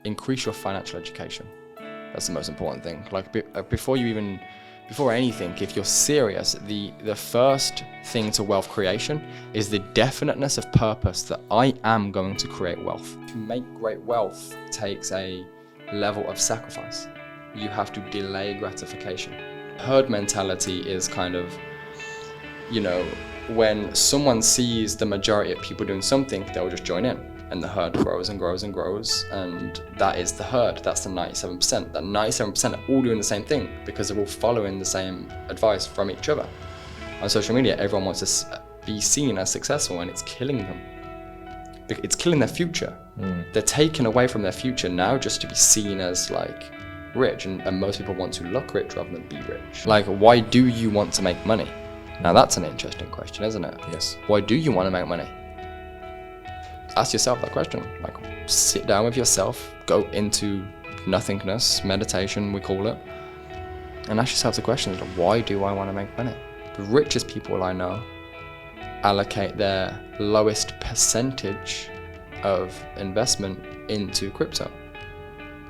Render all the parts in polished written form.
increase your financial education. That's the most important thing. Like before anything, if you're serious, the first thing to wealth creation is the definiteness of purpose that I am going to create wealth. To make great wealth takes a level of sacrifice. You have to delay gratification. Herd mentality is kind of, when someone sees the majority of people doing something, they'll just join in. And the herd grows and grows and grows, and that is the herd. That's the 97%. That 97% are all doing the same thing because they're all following the same advice from each other. On social media, everyone wants to be seen as successful, and it's killing them. It's killing their future. They're taken away from their future now just to be seen as like rich, and most people want to look rich rather than be rich. Like, why do you want to make money? Now that's an interesting question, isn't it? Yes. Why do you want to make money? Ask yourself that question. Like, sit down with yourself, go into nothingness, meditation we call it, and ask yourself the question, like, why do I want to make money? The richest people I know allocate their lowest percentage of investment into crypto.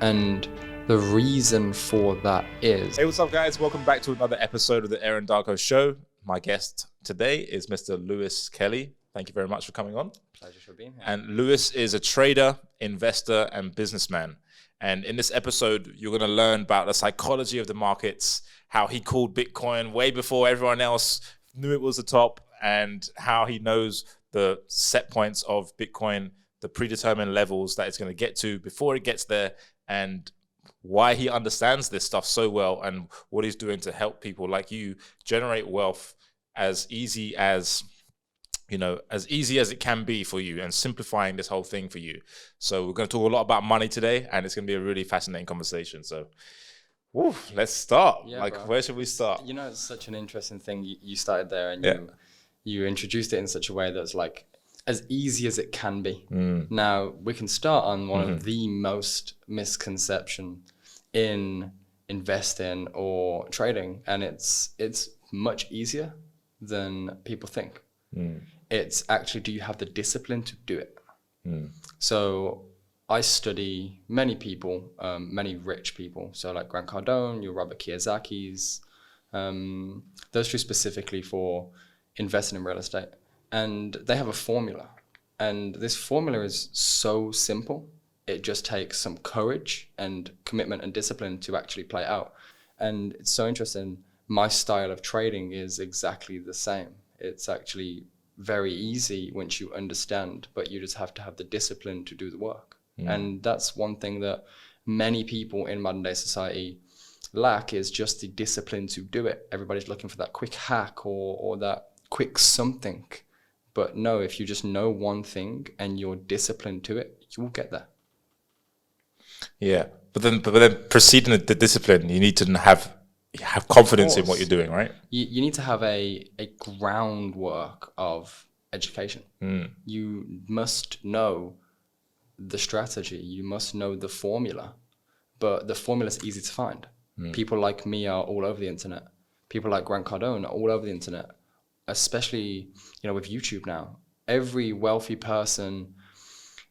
And the reason for that is... Hey, what's up, guys? Welcome back to another episode of the Aaron Darko Show. My guest today is Mr. Lewis Kelly. Thank you very much for coming on. Pleasure for being here. And Lewis is a trader, investor, and businessman. And in this episode, you're going to learn about the psychology of the markets, how he called Bitcoin way before everyone else knew it was the top, and how he knows the set points of Bitcoin, the predetermined levels that it's going to get to before it gets there, and why he understands this stuff so well, and what he's doing to help people like you generate wealth as easy as it can be for you, and simplifying this whole thing for you. So we're going to talk a lot about money today, and it's going to be a really fascinating conversation. So let's start. Where should we start? It's such an interesting thing. You started there, and you introduced it in such a way that's like as easy as it can be. Now we can start on one of the most misconception in investing or trading, and it's much easier than people think. It's actually, do you have the discipline to do it? So I study many people, many rich people. So like Grant Cardone, your Robert Kiyosaki's, those two specifically for investing in real estate. And they have a formula. And this formula is so simple. It just takes some courage and commitment and discipline to actually play out. And it's so interesting. My style of trading is exactly the same. It's actually very easy once you understand, but you just have to have the discipline to do the work. And that's one thing that many people in modern day society lack, is just the discipline to do it. Everybody's looking for that quick hack or that quick something. But no, if you just know one thing and you're disciplined to it, you will get there. Yeah, but then preceding the discipline, you need to have confidence in what you're doing, right? You need to have a groundwork of education. You must know the strategy. You must know the formula. But the formula is easy to find. People like me are all over the internet. People like Grant Cardone are all over the internet, especially with YouTube now. Every wealthy person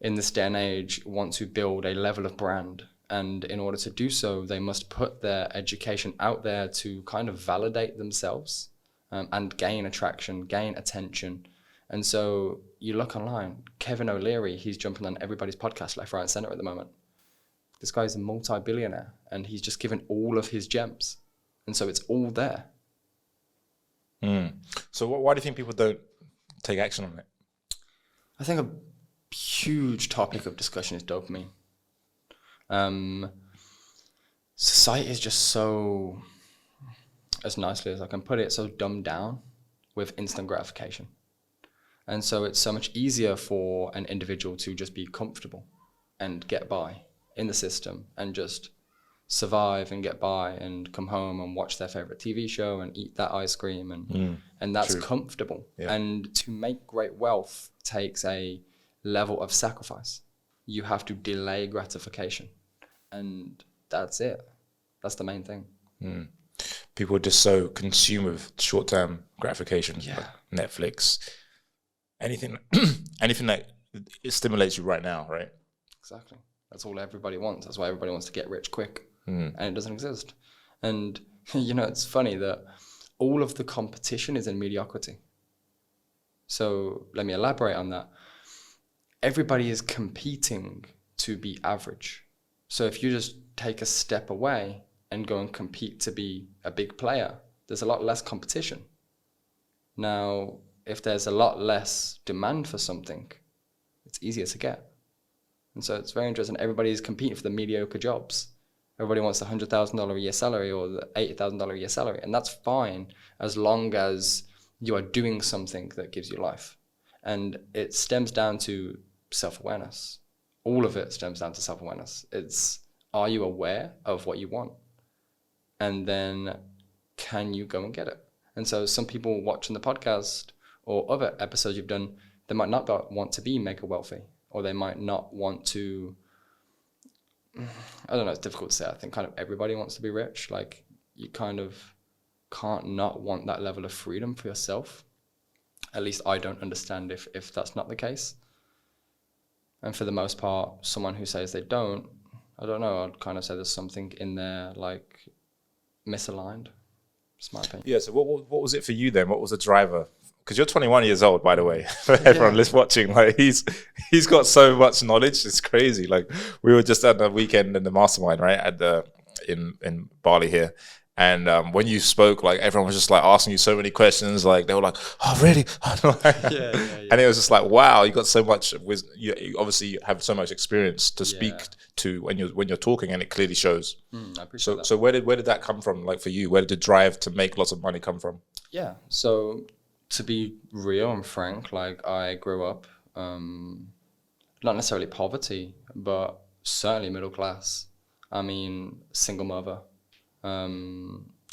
in this day and age wants to build a level of brand. And in order to do so, they must put their education out there to kind of validate themselves and gain attraction, gain attention. And so you look online, Kevin O'Leary, he's jumping on everybody's podcast left, right, and center at the moment. This guy's a multi-billionaire, and he's just given all of his gems. And so it's all there. So why do you think people don't take action on it? I think a huge topic of discussion is dopamine. Society is just so, as nicely as I can put it, so dumbed down with instant gratification. And so it's so much easier for an individual to just be comfortable and get by in the system and just survive and get by and come home and watch their favorite TV show and eat that ice cream and that's true. Comfortable. Yeah. And to make great wealth takes a level of sacrifice. You have to delay gratification. And that's it. That's the main thing. People are just so consumed with short-term gratification, like Netflix, anything that it stimulates you right now, right? Exactly. That's all everybody wants. That's why everybody wants to get rich quick. And it doesn't exist. And, it's funny that all of the competition is in mediocrity. So let me elaborate on that. Everybody is competing to be average. So if you just take a step away and go and compete to be a big player, there's a lot less competition. Now, if there's a lot less demand for something, it's easier to get. And so it's very interesting. Everybody is competing for the mediocre jobs. Everybody wants the $100,000 a year salary or the $80,000 a year salary. And that's fine as long as you are doing something that gives you life. And it stems down to self-awareness. All of it stems down to self-awareness. It's, are you aware of what you want? And then can you go and get it? And so some people watching the podcast or other episodes you've done, they might not want to be mega wealthy, or they might not want to, I don't know, it's difficult to say. I think kind of everybody wants to be rich. Like, you kind of can't not want that level of freedom for yourself. At least I don't understand if that's not the case. And for the most part, someone who says they don't, I don't know, I'd kind of say there's something in there like misaligned. It's my opinion. Yeah, so what was it for you then? What was the driver? Because you're 21 years old, by the way, for everyone watching. Like, he's got so much knowledge, it's crazy. Like, we were just at the weekend in the mastermind, right, at the in Bali here. And when you spoke, like, everyone was just like asking you so many questions. Like, they were like, "Oh, really?" And it was just like, "Wow, you got so much wisdom. You obviously have so much experience to speak to when you're talking, and it clearly shows." I appreciate that. So where did that come from? Like, for you, where did the drive to make lots of money come from? Yeah. So to be real and frank, like, I grew up not necessarily poverty, but certainly middle class. I mean, single mother.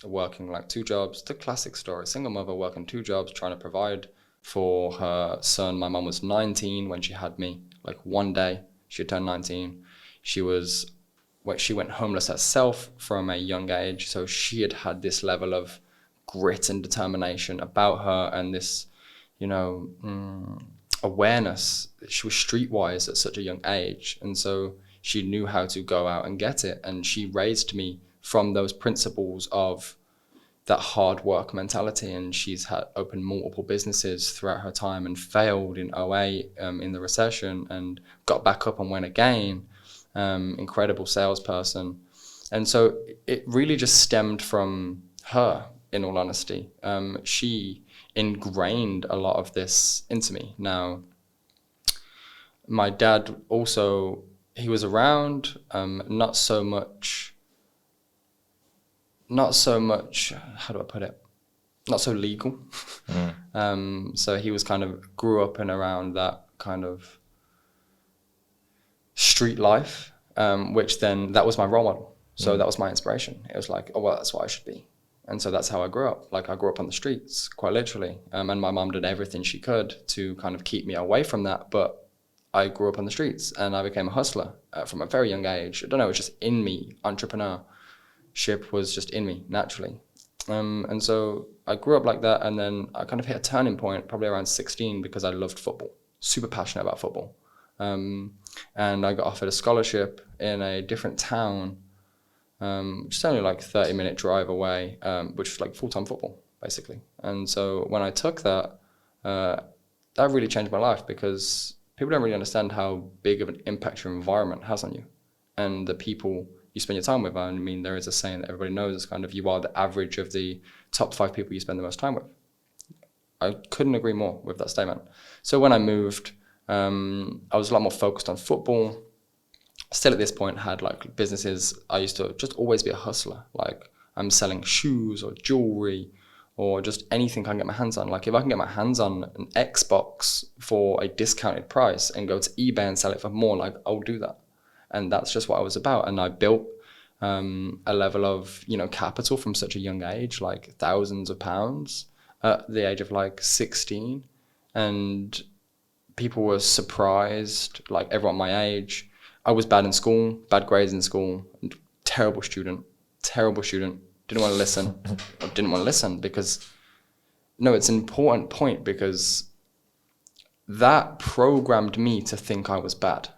Working like 2 jobs, the classic story, single mother working 2 jobs, trying to provide for her son. My mom was 19 when she had me. Like, one day she turned 19. She went homeless herself from a young age. So she had this level of grit and determination about her, and this, awareness. She was streetwise at such a young age. And so she knew how to go out and get it. And she raised me from those principles of that hard work mentality. And she's opened multiple businesses throughout her time and failed in 2008 in the recession, and got back up and went again. Incredible salesperson. And so it really just stemmed from her, in all honesty. She ingrained a lot of this into me. Now, my dad also, he was around, not so much, how do I put it? Not so legal. So he was grew up and around that kind of street life, which then, that was my role model. So that was my inspiration. It was like, oh, well, that's what I should be. And so that's how I grew up. Like, I grew up on the streets, quite literally. And my mom did everything she could to kind of keep me away from that. But I grew up on the streets, and I became a hustler from a very young age. I don't know, it was just in me. Entrepreneurship was just in me naturally. And so I grew up like that, and then I kind of hit a turning point probably around 16 because I loved football, super passionate about football. And I got offered a scholarship in a different town, which is only like 30-minute drive away, which was like full-time football, basically. And so when I took that, that really changed my life, because people don't really understand how big of an impact your environment has on you and the people you spend your time with. I mean, there is a saying that everybody knows, it's kind of, you are the average of the top 5 people you spend the most time with. I couldn't agree more with that statement. So when I moved, I was a lot more focused on football. Still at this point had like businesses. I used to just always be a hustler. Like, I'm selling shoes or jewelry or just anything I can get my hands on. Like, if I can get my hands on an Xbox for a discounted price and go to eBay and sell it for more, like, I'll do that. And that's just what I was about. And I built a level of, capital from such a young age, like thousands of pounds at the age of like 16. And people were surprised, like everyone my age. I was bad in school, bad grades in school, terrible student. Didn't want to listen because, no, it's an important point, because that programmed me to think I was bad.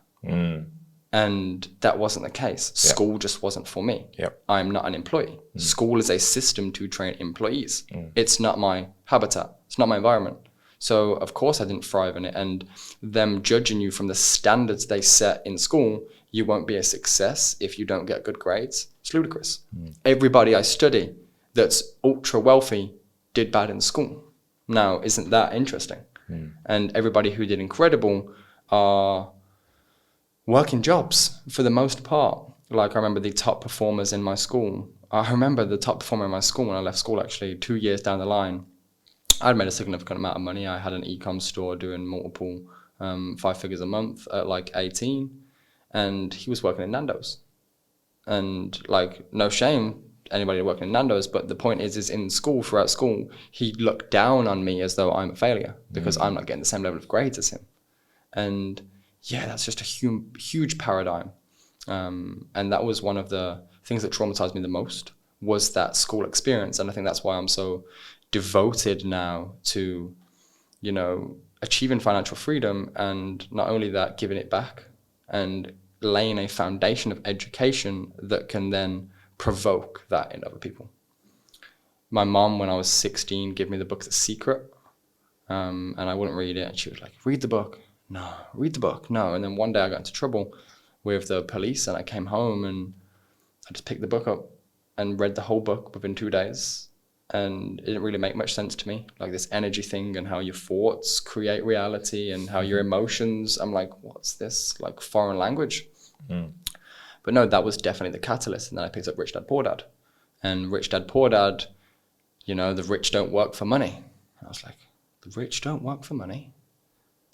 And that wasn't the case. School just wasn't for me. I'm not an employee. School is a system to train employees. It's not my habitat. It's not my environment. So of course I didn't thrive in it. And them judging you from the standards they set in school, you won't be a success if you don't get good grades. It's ludicrous. Everybody I study that's ultra wealthy did bad in school. Now, isn't that interesting? And everybody who did incredible are working jobs for the most part. Like I remember the top performers in my school. I remember the top performer in my school when I left school, actually 2 years down the line. I'd made a significant amount of money. I had an e-com store doing multiple 5 figures a month at like 18. And he was working in Nando's. And like, no shame, anybody working in Nando's, but the point is in school, throughout school, he looked down on me as though I'm a failure because I'm not getting the same level of grades as him. And yeah, that's just a huge paradigm. And that was one of the things that traumatized me the most, was that school experience. And I think that's why I'm so devoted now to, you know, achieving financial freedom, and not only that, giving it back and laying a foundation of education that can then provoke that in other people. My mom, when I was 16, gave me the book The Secret, and I wouldn't read it. And she was like, read the book. No, read the book. No. And then one day I got into trouble with the police, and I came home and I just picked the book up and read the whole book within 2 days. And it didn't really make much sense to me, like this energy thing and how your thoughts create reality and how your emotions. I'm like, what's this, like foreign language? But no, that was definitely the catalyst. And then I picked up Rich Dad Poor Dad. And Rich Dad Poor Dad, you know, the rich don't work for money. And I was like, the rich don't work for money.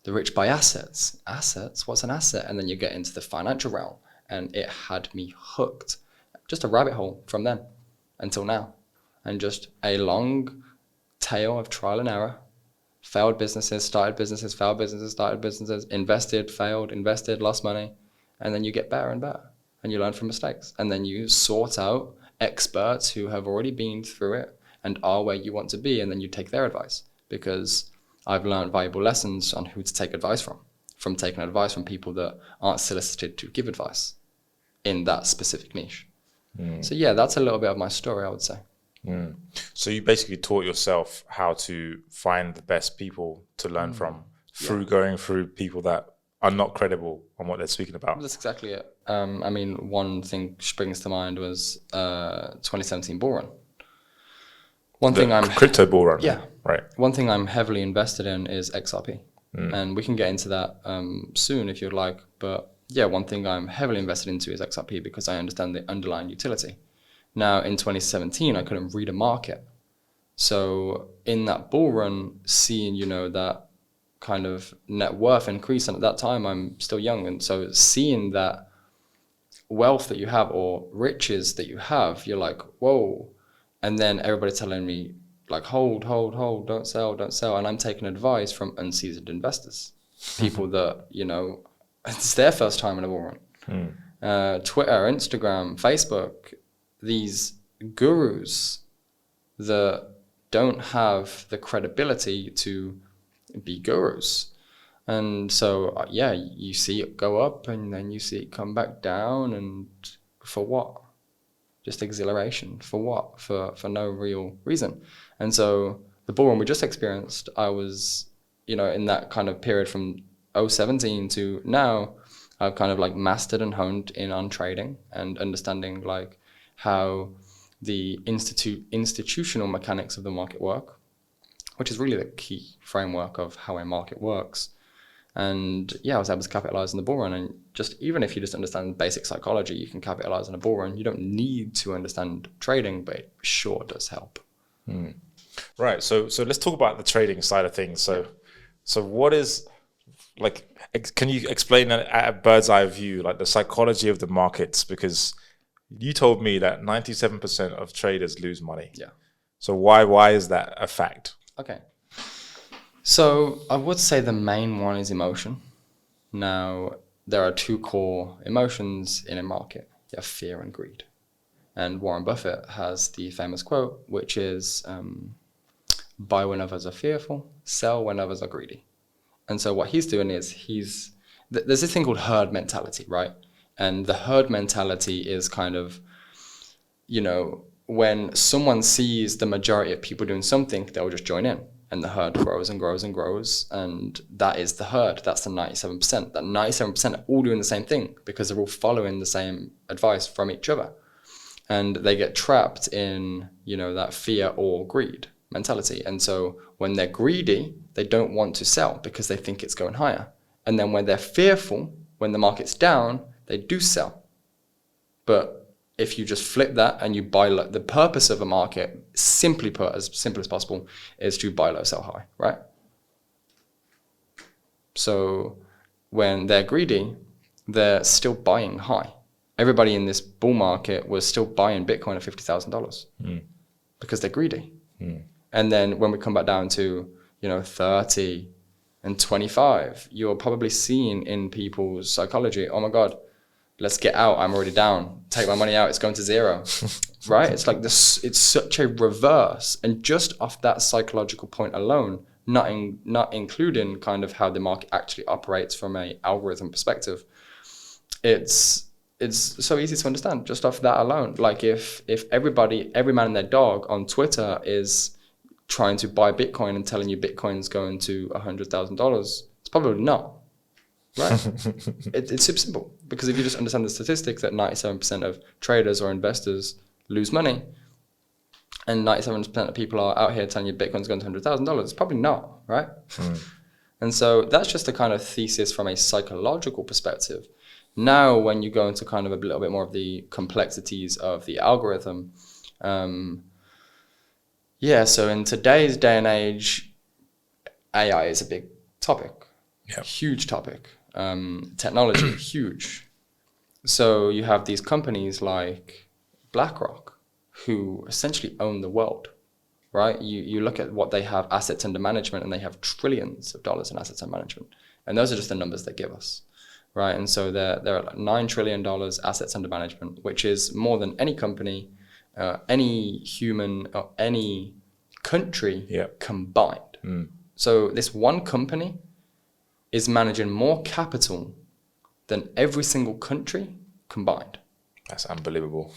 The rich buy assets. Assets? What's an asset? And then you get into the financial realm. And it had me hooked. Just a rabbit hole from then until now. And just a long tail of trial and error. Failed businesses, started businesses, failed businesses, started businesses, invested, failed, invested, lost money. And then you get better and better. And you learn from mistakes. And then you sort out experts who have already been through it and are where you want to be. And then you take their advice. Because I've learned valuable lessons on who to take advice from taking advice from people that aren't solicited to give advice in that specific niche. So yeah, that's a little bit of my story, I would say. So you basically taught yourself how to find the best people to learn from through going through people that are not credible on what they're speaking about. That's exactly it. I mean, one thing springs to mind was 2017 bull run. Crypto bull run. Yeah. Right. One thing I'm heavily invested in is XRP. And we can get into that soon if you'd like. But yeah, one thing I'm heavily invested into is XRP because I understand the underlying utility. Now, in 2017, I couldn't read a market. So in that bull run, seeing, you know, that kind of net worth increase, and at that time, I'm still young. And so seeing that wealth that you have or riches that you have, you're like, whoa. And then everybody telling me, like, hold, don't sell. And I'm taking advice from unseasoned investors, people that, you know, it's their first time in a bull run. Twitter, Instagram, Facebook, these gurus that don't have the credibility to be gurus. And so, yeah, you see it go up and then you see it come back down. And for what? Just exhilaration. For what? For no real reason. And so the bull run we just experienced, I was, you know, in that kind of period from 2017 to now, I've kind of like mastered and honed in on trading and understanding like how the institutional mechanics of the market work, which is really the key framework of how a market works. And yeah, I was able to capitalize on the bull run. And just even if you just understand basic psychology, you can capitalize on a bull run. You don't need to understand trading, but it sure does help. Right. So let's talk about the trading side of things. So what is, like, can you explain at a bird's eye view, like the psychology of the markets? Because you told me that 97% of traders lose money. Yeah. So why is that a fact? Okay. So I would say the main one is emotion. Now, there are two core emotions in a market. You have fear and greed. And Warren Buffett has the famous quote, which is, buy when others are fearful, sell when others are greedy. And so what he's doing is there's this thing called herd mentality, right? And the herd mentality is kind of, you know, when someone sees the majority of people doing something, they'll just join in. And the herd grows and grows and grows. And that is the herd. That's the 97%. That 97% are all doing the same thing because they're all following the same advice from each other. And they get trapped in, you know, that fear or greed mentality. And so when they're greedy, they don't want to sell because they think it's going higher. And then when they're fearful, when the market's down, they do sell. But if you just flip that and you buy low, the purpose of a market, simply put, as simple as possible, is to buy low, sell high, right? So when they're greedy, they're still buying high. Everybody in this bull market was still buying Bitcoin at $50,000 because they're greedy. And then when we come back down to, you know, 30 and 25, you're probably seeing in people's psychology, oh my God, let's get out. I'm already down. Take my money out. It's going to zero, right? It's like this. It's such a reverse. And just off that psychological point alone, not including kind of how the market actually operates from a algorithm perspective, it's so easy to understand just off that alone. Like if every man and their dog on Twitter is trying to buy Bitcoin and telling you Bitcoin's going to $100,000, it's probably not. Right? It's super simple, because if you just understand the statistics that 97% of traders or investors lose money, and 97% of people are out here telling you Bitcoin's going to $100,000, it's probably not, right? And so that's just a kind of thesis from a psychological perspective. Now, when you go into kind of a little bit more of the complexities of the algorithm, so in today's day and age, AI is a big topic, huge topic. Technology, huge. So you have these companies like BlackRock, who essentially own the world, right? You look at what they have assets under management, and they have trillions of dollars in assets under management. And those are just the numbers they give us, right? And so they're at like $9 trillion assets under management, which is more than any company, any human, or any country combined. So this one company is managing more capital than every single country combined. That's unbelievable.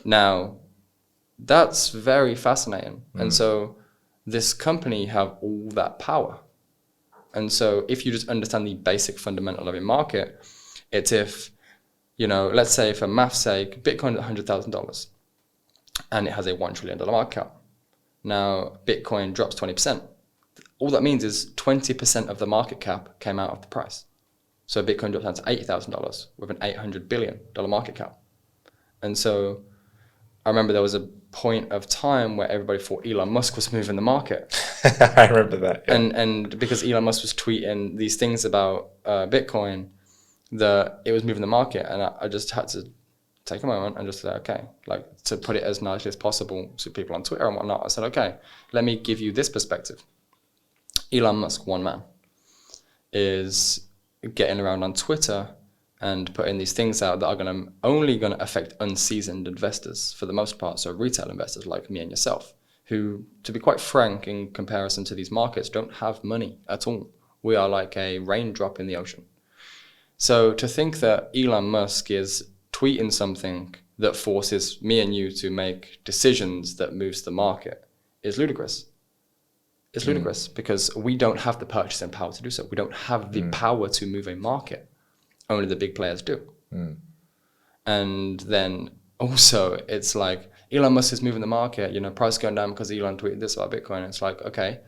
Now, that's very fascinating. And so this company have all that power. And so if you just understand the basic fundamental of a market, it's if, you know, let's say for math's sake, Bitcoin is $100,000 and it has a $1 trillion market cap. Now, Bitcoin drops 20%. All that means is 20% of the market cap came out of the price. So Bitcoin dropped down to $80,000 with an $800 billion market cap. And so I remember there was a point of time where everybody thought Elon Musk was moving the market. I remember that. Yeah. And because Elon Musk was tweeting these things about Bitcoin, it was moving the market. And I just had to take a moment and just say, okay, like to put it as nicely as possible to people on Twitter and whatnot. I said, okay, let me give you this perspective. Elon Musk, one man, is getting around on Twitter and putting these things out that are only going to affect unseasoned investors for the most part. So retail investors like me and yourself, who, to be quite frank, in comparison to these markets, don't have money at all. We are like a raindrop in the ocean. So to think that Elon Musk is tweeting something that forces me and you to make decisions that moves the market is ludicrous. It's ludicrous because we don't have the purchasing power to do so. We don't have the power to move a market. Only the big players do. And then also it's like Elon Musk is moving the market, you know, price going down because Elon tweeted this about Bitcoin. It's like, okay,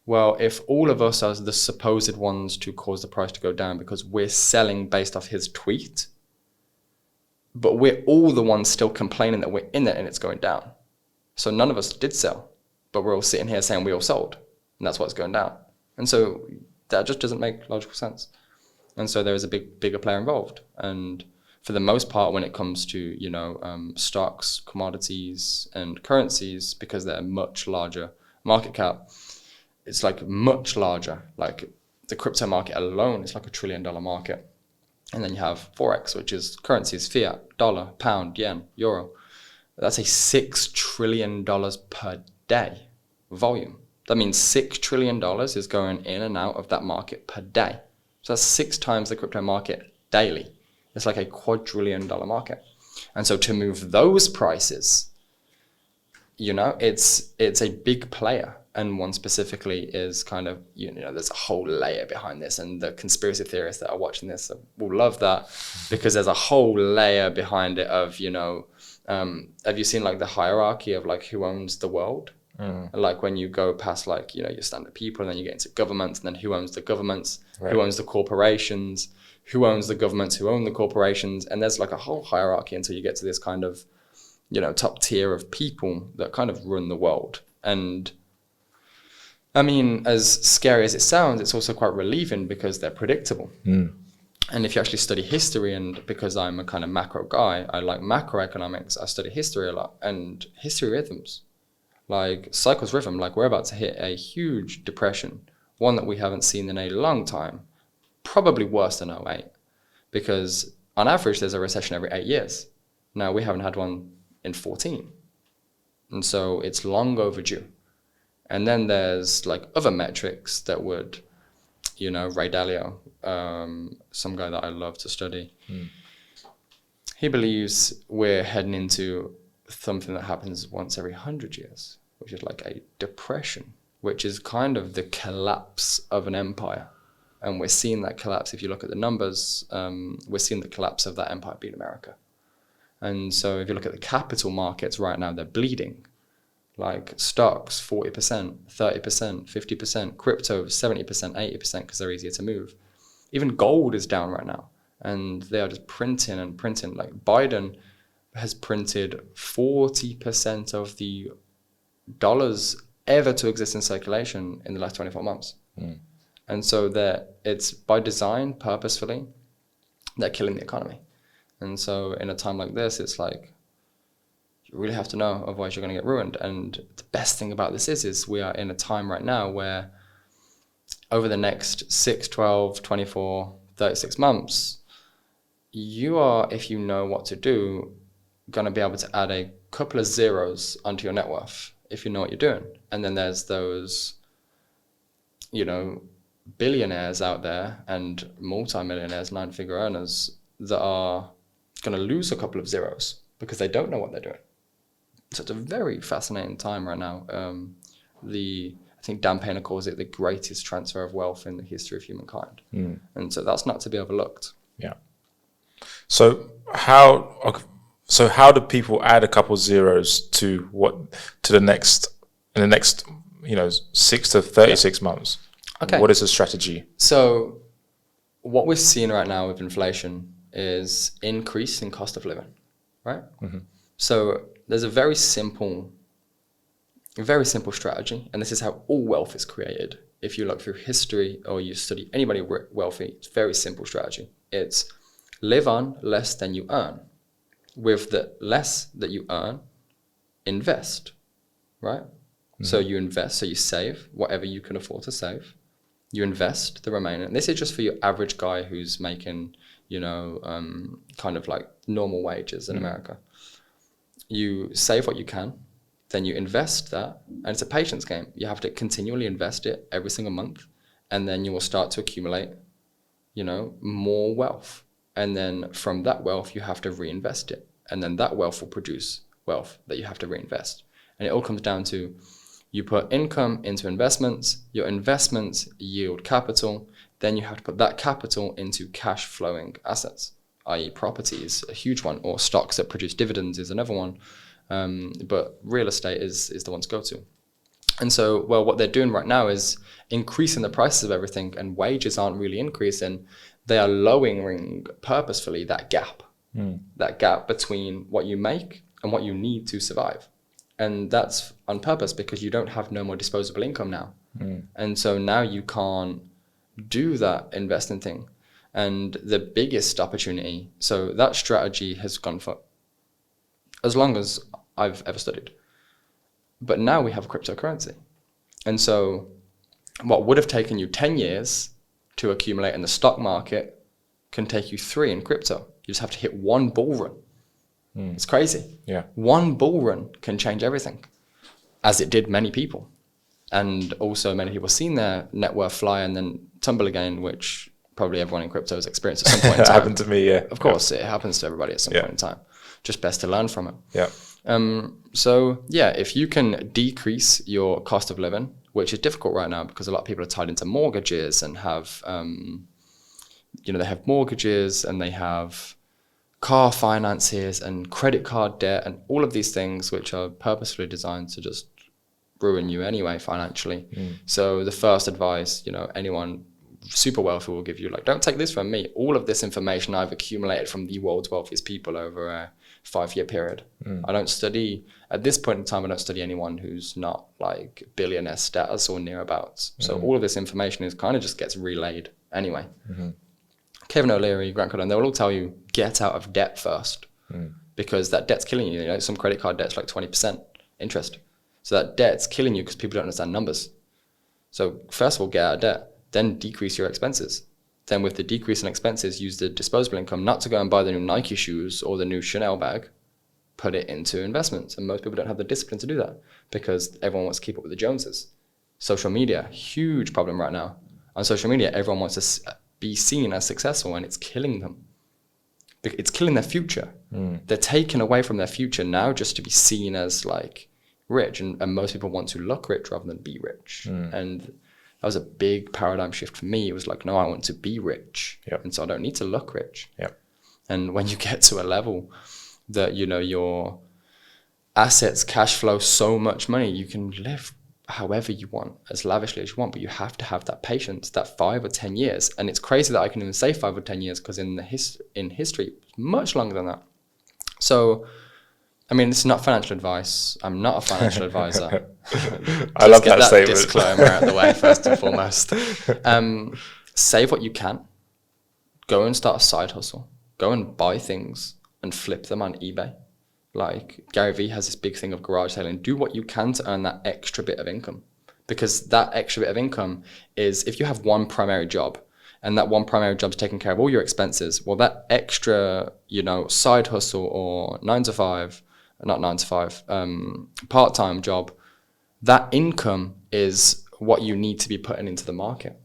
well, if all of us are the supposed ones to cause the price to go down because we're selling based off his tweet, but we're all the ones still complaining that we're in it and it's going down. So none of us did sell. But we're all sitting here saying we all sold, and that's why it's going down. And so that just doesn't make logical sense. And so there is a bigger player involved. And for the most part, when it comes to, you know, stocks, commodities, and currencies, because they're much larger market cap, it's like much larger. Like the crypto market alone is like $1 trillion market. And then you have Forex, which is currencies, fiat, dollar, pound, yen, euro. That's a $6 trillion per day volume. That means $6 trillion is going in and out of that market per day. So that's 6 times the crypto market daily. It's like a $250 market. And so to move those prices, you know, it's a big player. And one specifically is kind of, you know, there's a whole layer behind this. And the conspiracy theorists that are watching this will love that, because there's a whole layer behind it of, you know, have you seen like the hierarchy of like who owns the world? Like when you go past like, you know, your standard people, and then you get into governments, and then who owns the governments, right. Who owns the corporations, who owns the governments, who own the corporations. And there's like a whole hierarchy until you get to this kind of, you know, top tier of people that kind of run the world. And I mean, as scary as it sounds, it's also quite relieving because they're predictable. And if you actually study history, and because I'm a kind of macro guy, I like macroeconomics, I study history a lot, and history rhythms. Like cycles rhythm, like we're about to hit a huge depression, one that we haven't seen in a long time, probably worse than 08, because on average there's a recession every 8 years. Now we haven't had one in 14, and so it's long overdue. And then there's like other metrics that would, you know, Ray Dalio, some guy that I love to study, he believes we're heading into something that happens once every 100 years, which is like a depression, which is kind of the collapse of an empire. And we're seeing that collapse. If you look at the numbers, we're seeing the collapse of that empire being America. And so if you look at the capital markets right now, they're bleeding. Like stocks, 40%, 30%, 50%, crypto, 70%, 80%, because they're easier to move. Even gold is down right now. And they are just printing and printing. Like Biden has printed 40% of the dollars ever to exist in circulation in the last 24 months. And so it's by design, purposefully, they're killing the economy. And so in a time like this, it's like, you really have to know, otherwise you're going to get ruined. And the best thing about this is we are in a time right now where over the next 6, 12, 24, 36 months, you are, if you know what to do, going to be able to add a couple of zeros onto your net worth if you know what you're doing. And then there's those, you know, billionaires out there and multi-millionaires, 9-figure earners that are going to lose a couple of zeros because they don't know what they're doing. So it's a very fascinating time right now. I think Dan Painter calls it the greatest transfer of wealth in the history of humankind. And so that's not to be overlooked. Yeah. So how do people add a couple zeros to the next, you know, 6 to 36 months? Okay. What is the strategy? So what we're seeing right now with inflation is increase in cost of living, right? So there's a very simple strategy, and this is how all wealth is created. If you look through history or you study anybody wealthy, it's a very simple strategy. It's live on less than you earn. With the less that you earn, invest, right? So you invest, so you save whatever you can afford to save. You invest the remainder. And this is just for your average guy who's making, you know, kind of like normal wages in America. You save what you can, then you invest that, and it's a patience game. You have to continually invest it every single month, and then you will start to accumulate, you know, more wealth. And then from that wealth, you have to reinvest it. And then that wealth will produce wealth that you have to reinvest. And it all comes down to, you put income into investments, your investments yield capital, then you have to put that capital into cash flowing assets, i.e. property is a huge one, or stocks that produce dividends is another one. But real estate is the one to go to. And so, well, what they're doing right now is increasing the prices of everything, and wages aren't really increasing. They are lowering purposefully that gap between what you make and what you need to survive. And that's on purpose because you don't have no more disposable income now. And so now you can't do that investing thing. And the biggest opportunity, so that strategy has gone for as long as I've ever studied. But now we have cryptocurrency. And so what would have taken you 10 years to accumulate in the stock market can take you 3 in crypto. You just have to hit one bull run. It's crazy. Yeah. One bull run can change everything, as it did many people. And also many people seen their net worth fly and then tumble again, which probably everyone in crypto has experienced at some point in It time. happened to me, yeah. Of course, it happens to everybody at some point in time. Just best to learn from it. Yeah. So yeah, if you can decrease your cost of living, which is difficult right now because a lot of people are tied into mortgages and have, they have mortgages and they have car finances and credit card debt and all of these things which are purposefully designed to just ruin you anyway financially. So the first advice, anyone super wealthy will give you, like, don't take this from me. All of this information I've accumulated from the world's wealthiest people over a 5-year period. I don't study, at this point in time, I don't study anyone who's not like billionaire status or nearabouts. So all of this information is kind of just gets relayed anyway. Kevin O'Leary, Grant Cardone, they'll all tell you, get out of debt first because that debt's killing you. Some credit card debt's like 20% interest. So that debt's killing you because people don't understand numbers. So first of all, get out of debt, then decrease your expenses. Then with the decrease in expenses, use the disposable income not to go and buy the new Nike shoes or the new Chanel bag, put it into investments. And most people don't have the discipline to do that because everyone wants to keep up with the Joneses. Social media, huge problem right now. On social media, everyone wants to be seen as successful and it's killing them. It's killing their future. They're taken away from their future now just to be seen as like rich. And most people want to look rich rather than be rich. And that was a big paradigm shift for me. It was like, no, I want to be rich. And so I don't need to look rich. And when you get to a level that, your assets cash flow so much money, you can live however you want, as lavishly as you want, but you have to have that patience, that 5 or 10 years. And it's crazy that I can even say 5 or 10 years because in history, it's much longer than that. So, I mean, this is not financial advice. I'm not a financial advisor. I love that statement. Disclaimer out of the way first and foremost. Save what you can. Go and start a side hustle. Go and buy things and flip them on eBay. Like Gary Vee has this big thing of garage selling. Do what you can to earn that extra bit of income. Because that extra bit of income is, if you have one primary job and that one primary job is taking care of all your expenses, well, that extra, side hustle or 9 to 5, not 9 to 5, part-time job, that income is what you need to be putting into the market.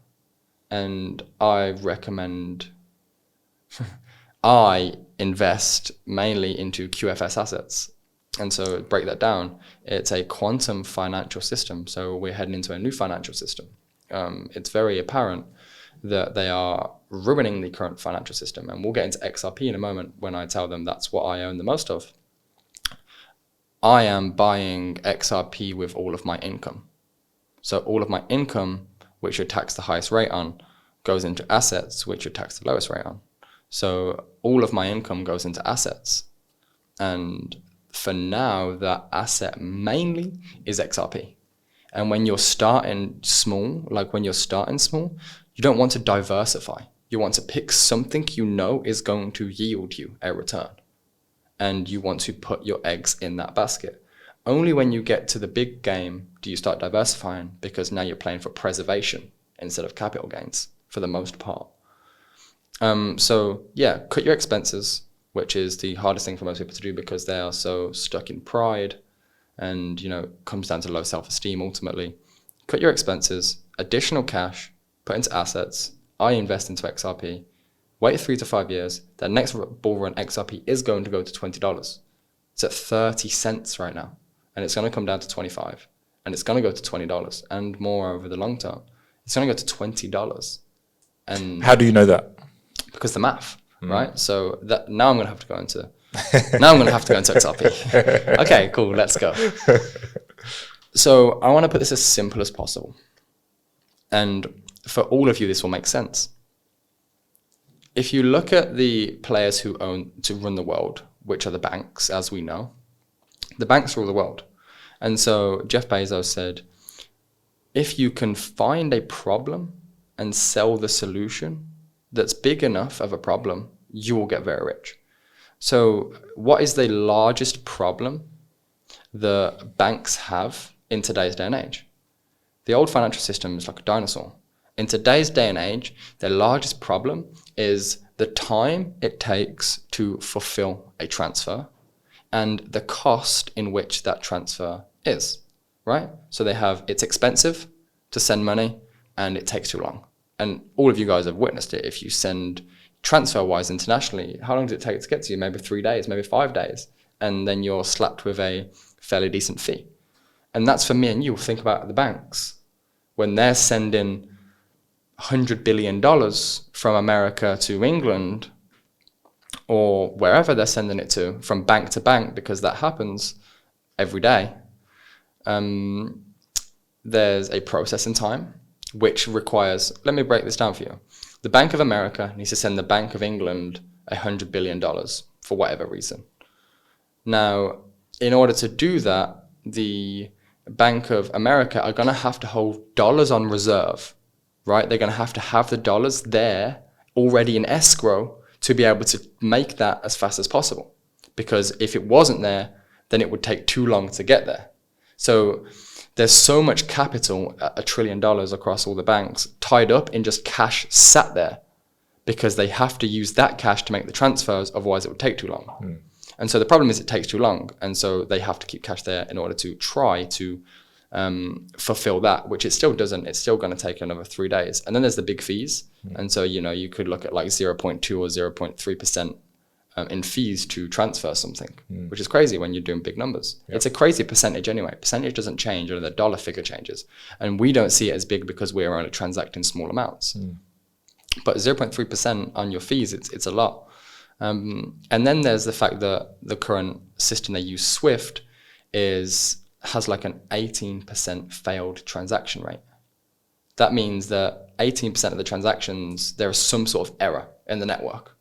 And I recommend, I invest mainly into QFS assets. And so break that down, it's a quantum financial system. So we're heading into a new financial system. It's very apparent that they are ruining the current financial system. And we'll get into XRP in a moment when I tell them that's what I own the most of. I am buying XRP with all of my income. So all of my income, which you're taxed the highest rate on, goes into assets, which you're taxed the lowest rate on. So all of my income goes into assets. And for now, that asset mainly is XRP. And when you're starting small, you don't want to diversify. You want to pick something is going to yield you a return. And you want to put your eggs in that basket. Only when you get to the big game do you start diversifying, because now you're playing for preservation instead of capital gains for the most part. So yeah, cut your expenses, which is the hardest thing for most people to do because they are so stuck in pride and, comes down to low self-esteem ultimately. Cut your expenses, additional cash, put into assets. I invest into XRP. Wait 3 to 5 years. That next bull run XRP is going to go to $20. It's at 30 cents right now. And it's going to come down to 25. And it's going to go to $20 and more over the long term. It's going to go to $20. And how do you know that? Because the math, right? So that now I'm going to have to go into XRP. Okay, cool. Let's go. So I want to put this as simple as possible. And for all of you, this will make sense. If you look at the players who run the world, which are the banks, as we know, the banks rule the world. And so Jeff Bezos said, if you can find a problem and sell the solution that's big enough of a problem, you will get very rich. So what is the largest problem the banks have in today's day and age? The old financial system is like a dinosaur. In today's day and age, the largest problem is the time it takes to fulfill a transfer and the cost in which that transfer is, right? So it's expensive to send money and it takes too long. And all of you guys have witnessed it. If you send transfer-wise internationally, how long does it take to get to you? Maybe 3 days, maybe 5 days. And then you're slapped with a fairly decent fee. And that's for me and you. Think about the banks. When they're sending $100 billion from America to England, or wherever they're sending it to, from bank to bank, because that happens every day, there's a processing time, which requires, let me break this down for you. The Bank of America needs to send the Bank of England $100 billion for whatever reason. Now, in order to do that, the Bank of America are going to have to hold dollars on reserve, right? They're going to have the dollars there already in escrow to be able to make that as fast as possible. Because if it wasn't there, then it would take too long to get there. So there's so much capital, $1 trillion across all the banks, tied up in just cash sat there because they have to use that cash to make the transfers, otherwise it would take too long. And so the problem is it takes too long, and so they have to keep cash there in order to try to fulfill that, which it still doesn't. It's still going to take another 3 days. And then there's the big fees. And so, you could look at like 0.2 or 0.3% in fees to transfer something, which is crazy when you're doing big numbers. Yep. It's a crazy percentage anyway. Percentage doesn't change, or the dollar figure changes. And we don't see it as big because we're only transacting small amounts. But 0.3% on your fees, it's a lot. And then there's the fact that the current system they use, SWIFT, has like an 18% failed transaction rate. That means that 18% of the transactions, there is some sort of error in the network.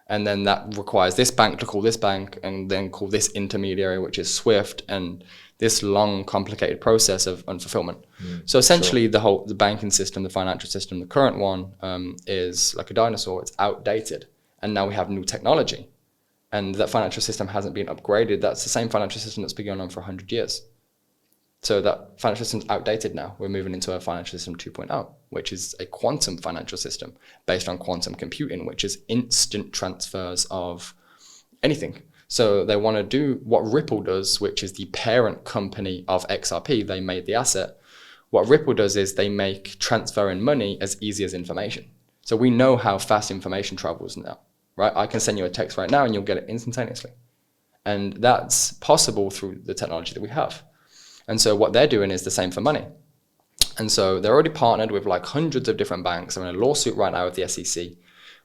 And then that requires this bank to call this bank and then call this intermediary, which is SWIFT, and this long, complicated process of unfulfillment. So essentially, the banking system, the financial system, the current one is like a dinosaur. It's outdated. And now we have new technology. And that financial system hasn't been upgraded. That's the same financial system that's been going on for 100 years. So that financial system's outdated now. We're moving into a financial system 2.0, which is a quantum financial system based on quantum computing, which is instant transfers of anything. So they want to do what Ripple does, which is the parent company of XRP. They made the asset. What Ripple does is they make transferring money as easy as information. So we know how fast information travels now, right? I can send you a text right now and you'll get it instantaneously. And that's possible through the technology that we have. And so what they're doing is the same for money. And so they're already partnered with like hundreds of different banks. They're in a lawsuit right now with the SEC,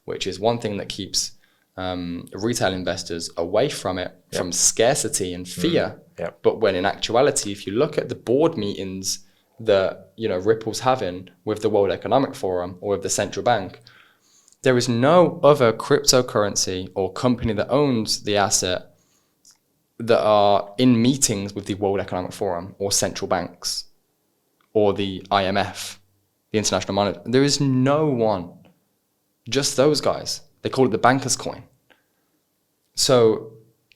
which is one thing that keeps retail investors away from it, from scarcity and fear. But when in actuality, if you look at the board meetings that Ripple's having with the World Economic Forum or with the central bank, there is no other cryptocurrency or company that owns the asset that are in meetings with the World Economic Forum or central banks or the IMF, the International Monetary. There is no one, just those guys. They call it the banker's coin. So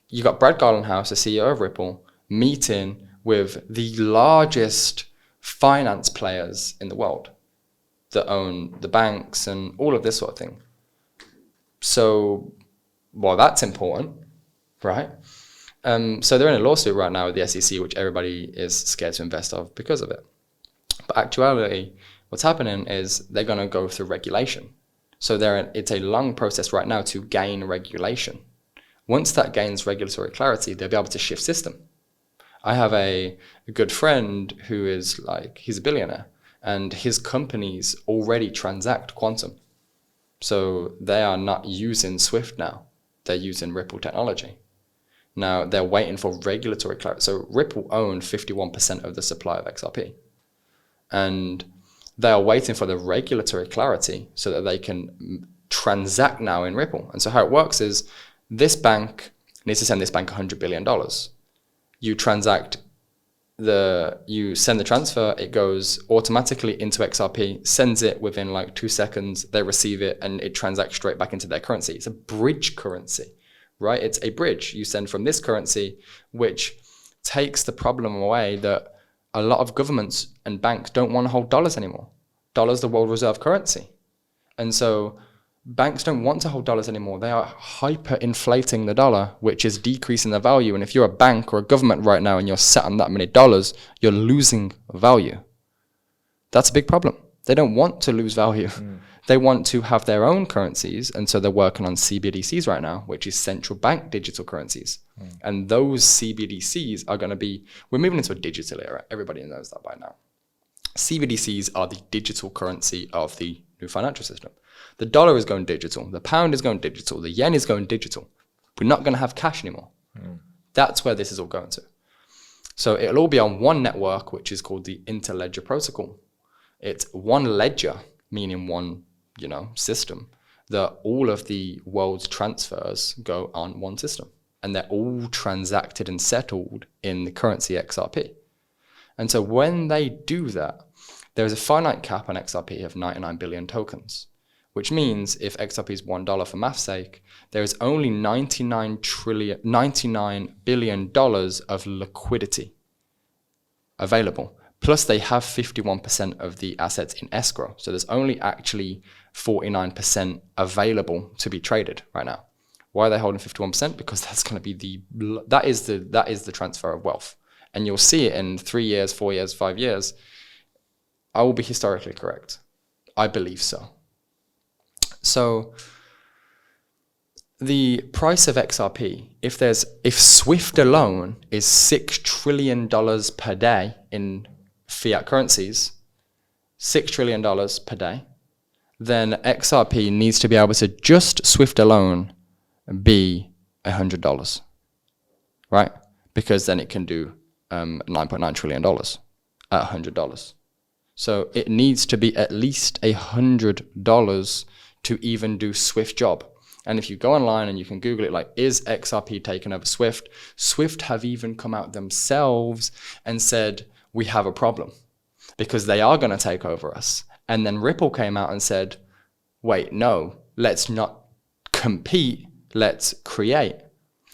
you got Brad Garlinghouse, the CEO of Ripple, meeting with the largest finance players in the world that own the banks and all of this sort of thing. So, well, that's important, right? So they're in a lawsuit right now with the SEC, which everybody is scared to invest of because of it. But actually, what's happening is they're going to go through regulation. So it's a long process right now to gain regulation. Once that gains regulatory clarity, they'll be able to shift system. I have a good friend who is he's a billionaire, and his companies already transact quantum. So they are not using SWIFT now. They're using Ripple technology. Now they're waiting for regulatory clarity. So Ripple owned 51% of the supply of XRP. And they are waiting for the regulatory clarity so that they can transact now in Ripple. And so how it works is this bank needs to send this bank $100 billion. You you send the transfer, it goes automatically into XRP, sends it within like 2 seconds, they receive it, and it transacts straight back into their currency. It's a bridge currency, right? It's a bridge. You send from this currency, which takes the problem away that a lot of governments and banks don't want to hold dollars anymore. Dollar's the world reserve currency. And so banks don't want to hold dollars anymore. They are hyperinflating the dollar, which is decreasing the value. And if you're a bank or a government right now and you're sat on that many dollars, you're losing value. That's a big problem. They don't want to lose value. They want to have their own currencies. And so they're working on CBDCs right now, which is central bank digital currencies. And those CBDCs are going to be, we're moving into a digital era. Everybody knows that by now. CBDCs are the digital currency of the new financial system. The dollar is going digital. The pound is going digital. The yen is going digital. We're not going to have cash anymore. That's where this is all going to. So it'll all be on one network, which is called the Interledger Protocol. It's one ledger, meaning one, system, that all of the world's transfers go on one system. And they're all transacted and settled in the currency XRP. And so when they do that, there's a finite cap on XRP of 99 billion tokens, which means if XRP is $1 for math's sake, there is only $99 billion of liquidity available. Plus they have 51% of the assets in escrow. So there's only actually 49% available to be traded right now. Why are they holding 51%? Because that's going to be that is the transfer of wealth. And you'll see it in 3 years, 4 years, 5 years. I will be historically correct. I believe so. So the price of XRP, if SWIFT alone is $6 trillion per day in fiat currencies, $6 trillion per day, then XRP needs to be able to just SWIFT alone be $100, right? Because then it can do $9.9 trillion at $100. So it needs to be at least $100 to even do SWIFT job. And if you go online and you can Google it, like, is XRP taking over SWIFT? SWIFT have even come out themselves and said, we have a problem because they are going to take over us. And then Ripple came out and said, wait, no, let's not compete, let's create.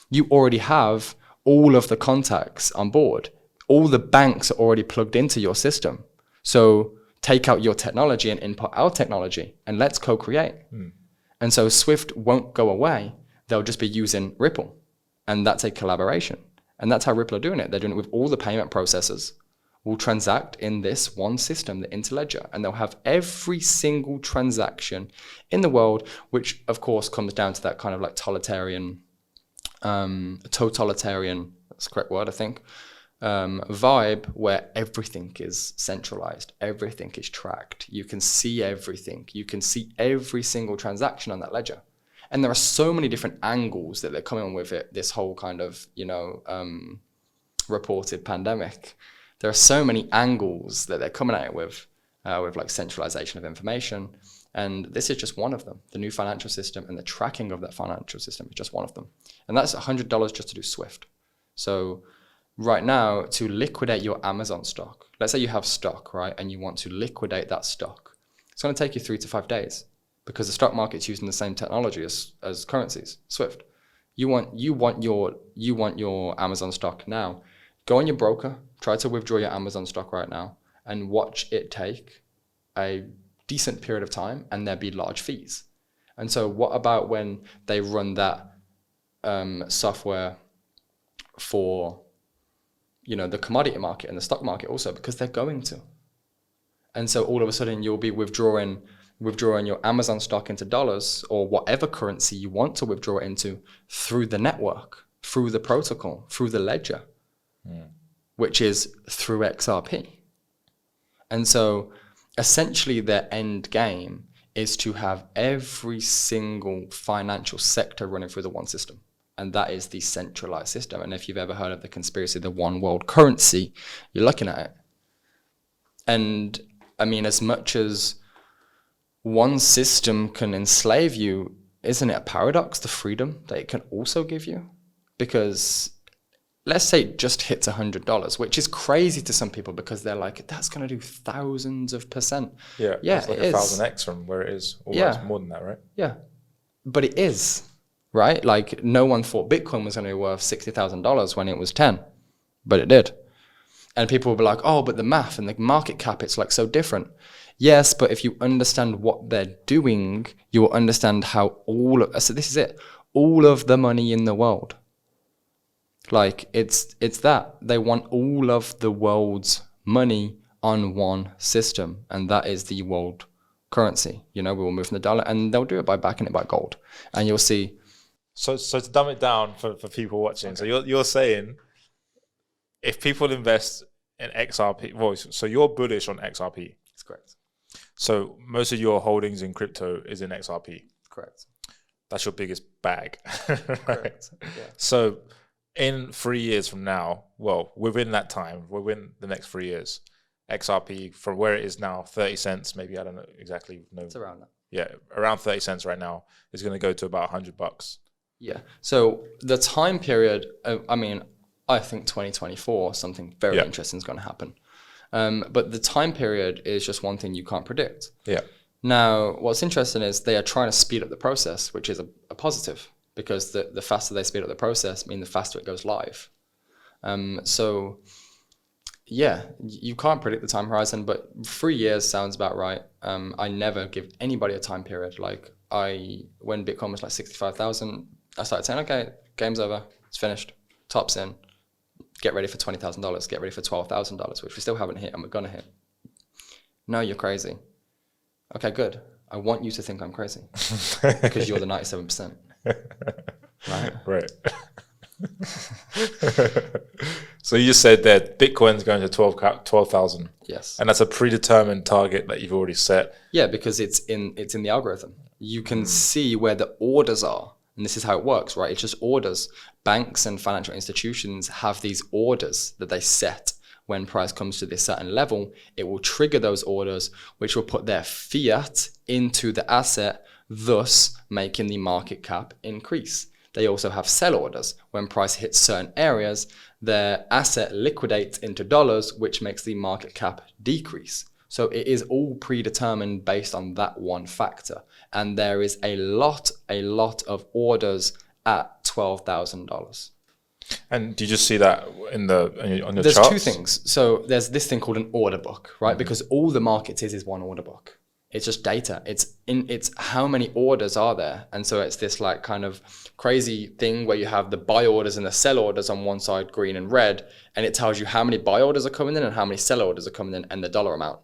You already have all of the contacts on board. All the banks are already plugged into your system. So take out your technology and input our technology and let's co-create. And so SWIFT won't go away. They'll just be using Ripple. And that's a collaboration. And that's how Ripple are doing it. They're doing it with all the payment processors will transact in this one system, the Interledger. And they'll have every single transaction in the world, which of course comes down to that kind of like totalitarian, that's the correct word, I think, vibe where everything is centralized, everything is tracked. You can see everything. You can see every single transaction on that ledger. And there are so many different angles that they're coming with it, this whole kind of, reported pandemic. There are so many angles that they're coming at it with like centralization of information. And this is just one of them. The new financial system and the tracking of that financial system is just one of them. And that's $100 just to do SWIFT. So right now, to liquidate your Amazon stock, let's say you have stock, right? And you want to liquidate that stock. It's going to take you 3 to 5 days because the stock market's using the same technology as currencies, SWIFT. You want your Amazon stock now. Go on your broker, try to withdraw your Amazon stock right now and watch it take a decent period of time and there'll be large fees. And so what about when they run that software for the commodity market and the stock market also, because they're going to. And so all of a sudden you'll be withdrawing your Amazon stock into dollars or whatever currency you want to withdraw it into through the network, through the protocol, through the ledger, which is through XRP. And so essentially their end game is to have every single financial sector running through the one system. And that is the centralized system. And if you've ever heard of the conspiracy, the one world currency, you're looking at it. And I mean, as much as one system can enslave you, isn't it a paradox, the freedom that it can also give you? Because let's say it just hits $100, which is crazy to some people because they're like, that's going to do thousands of %. Yeah, it's like 1,000x from where it is. Almost more than that, right? Yeah, but it is. Right? Like no one thought Bitcoin was going to be worth $60,000 when it was 10, but it did. And people will be like, oh, but the math and the market cap, it's like so different. Yes, but if you understand what they're doing, you will understand how so this is it, all of the money in the world. Like it's that they want all of the world's money on one system, and that is the world currency. We will move from the dollar, and they'll do it by backing it by gold. And you'll see. So to dumb it down for people watching, okay. So you're saying if people invest in XRP, well, so you're bullish on XRP. That's correct. So most of your holdings in crypto is in XRP. Correct. That's your biggest bag. Correct. Yeah. So in 3 years from now, well, within that time, within the next 3 years, XRP from where it is now, 30 cents, maybe, I don't know exactly. It's around that. Yeah, around 30 cents right now is going to go to about $100. Yeah. So the time period, I think 2024, something very interesting is going to happen. But the time period is just one thing you can't predict. Yeah. Now, what's interesting is they are trying to speed up the process, which is a positive, because the faster they speed up the process, mean the faster it goes live. So, yeah, you can't predict the time horizon, but 3 years sounds about right. I never give anybody a time period. Like when Bitcoin was like 65,000, I started saying, okay, game's over, it's finished, top's in, get ready for $20,000, get ready for $12,000, which we still haven't hit and we're gonna hit. No, you're crazy. Okay, good. I want you to think I'm crazy because you're the 97%. Right? Right. So you just said that Bitcoin's going to 12,000. Yes. And that's a predetermined target that you've already set. Yeah, because it's in the algorithm. You can see where the orders are. And this is how it works, right? It's just orders. Banks and financial institutions have these orders that they set. When price comes to this certain level, it will trigger those orders, which will put their fiat into the asset, thus making the market cap increase. They also have sell orders. When price hits certain areas, their asset liquidates into dollars, which makes the market cap decrease. So it is all predetermined based on that one factor. And there is a lot of orders at $12,000. And do you just see that on your There's charts? Two things. So there's this thing called an order book, right? Mm-hmm. Because all the market is one order book. It's just data. It's how many orders are there. And so it's this like kind of crazy thing where you have the buy orders and the sell orders on one side, green and red, and it tells you how many buy orders are coming in and how many sell orders are coming in and the dollar amount.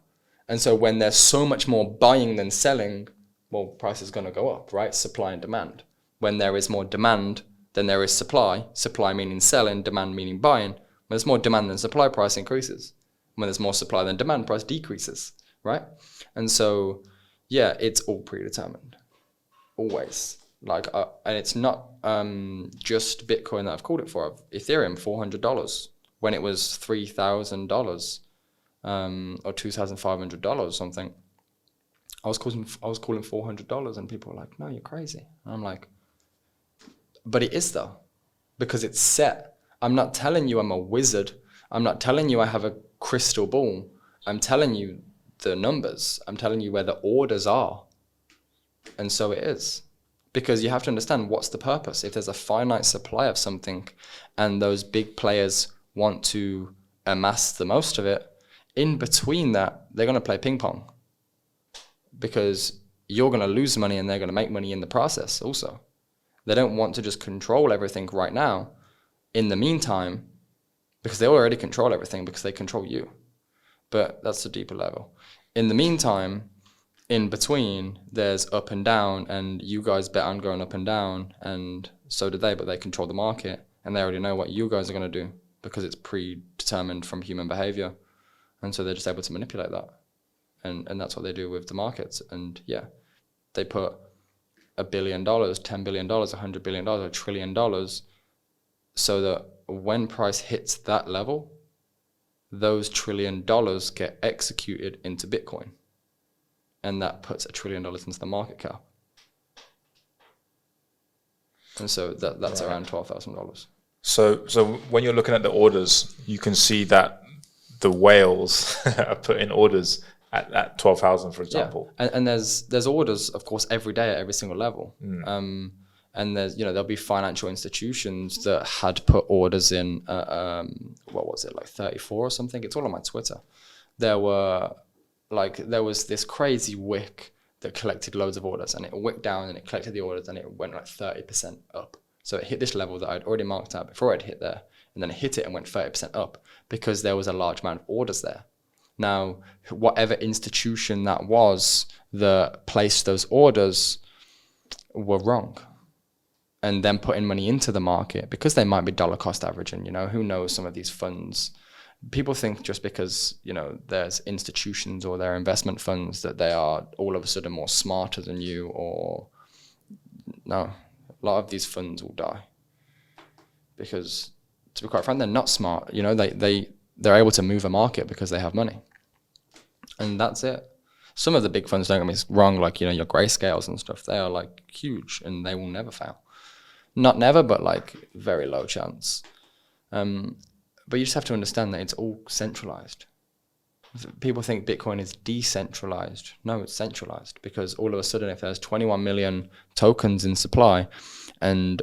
And so when there's so much more buying than selling, well, price is going to go up, right? Supply and demand. When there is more demand, then there is supply meaning selling, demand meaning buying. When there's more demand than supply, price increases. When there's more supply than demand, price decreases, right? And so, yeah, it's all predetermined, always. Like, and it's not just Bitcoin that I've called it for. Ethereum, $400 when it was $3,000 or $2,500 or something. I was calling $400, and people were like, "No, you're crazy." And I'm like, but it is though, because it's set. I'm not telling you I'm a wizard. I'm not telling you I have a crystal ball. I'm telling you the numbers. I'm telling you where the orders are. And so it is. Because you have to understand what's the purpose. If there's a finite supply of something and those big players want to amass the most of it, in between that, they're going to play ping pong. Because you're going to lose money and they're going to make money in the process also. They don't want to just control everything right now. In the meantime, because they already control everything because they control you. But that's a deeper level. In the meantime, in between, there's up and down, and you guys bet on going up and down, and so do they, but they control the market, and they already know what you guys are going to do because it's predetermined from human behavior. And so they're just able to manipulate that. And that's what they do with the markets. And yeah, they put $1 billion, $10 billion, $100 billion, $1 trillion, so that when price hits that level, those $1 trillion get executed into Bitcoin. And that puts $1 trillion into the market cap. And so that's right. Around $12,000. So when you're looking at the orders, you can see that the whales are putting orders at 12,000, for example. Yeah. And there's orders, of course, every day at every single level. And there's, there'll be financial institutions that had put orders in, what was it, like 34 or something? It's all on my Twitter. There was this crazy wick that collected loads of orders, and it wicked down and it collected the orders and it went like 30% up. So it hit this level that I'd already marked out before I'd hit there, and then it hit it and went 30% up because there was a large amount of orders there. Now, whatever institution that was that placed those orders were wrong. And then putting money into the market, because they might be dollar cost averaging, who knows, some of these funds. People think just because, there's institutions or their investment funds that they are all of a sudden more smarter than you, or no, a lot of these funds will die. Because, to be quite frank, they're not smart. They're able to move a market because they have money. And that's it. Some of the big funds, don't get me wrong, like, your grayscales and stuff, they are like huge and they will never fail. Not never, but like very low chance. But you just have to understand that it's all centralized. People think Bitcoin is decentralized. No, it's centralized, because all of a sudden, if there's 21 million tokens in supply and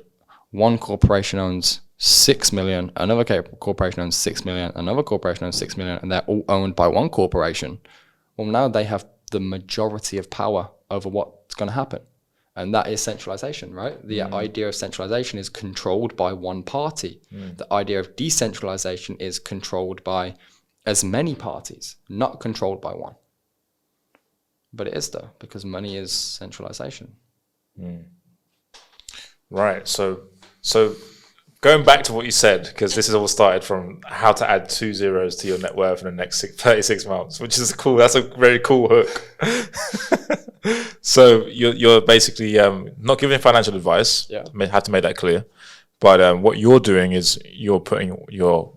one corporation owns 6 million, another corporation owns 6 million, another corporation owns 6 million, and they're all owned by one corporation, well, now they have the majority of power over what's going to happen. And that is centralization, right? The idea of centralization is controlled by one party. The idea of decentralization is controlled by as many parties, not controlled by one. But it is, though, because money is centralization. Right. So going back to what you said, because this has all started from how to add 2 zeros to your net worth in the next 36 months, which is cool. That's a very cool hook. So you're basically not giving financial advice. Yeah. Have to make that clear. But what you're doing is you're putting your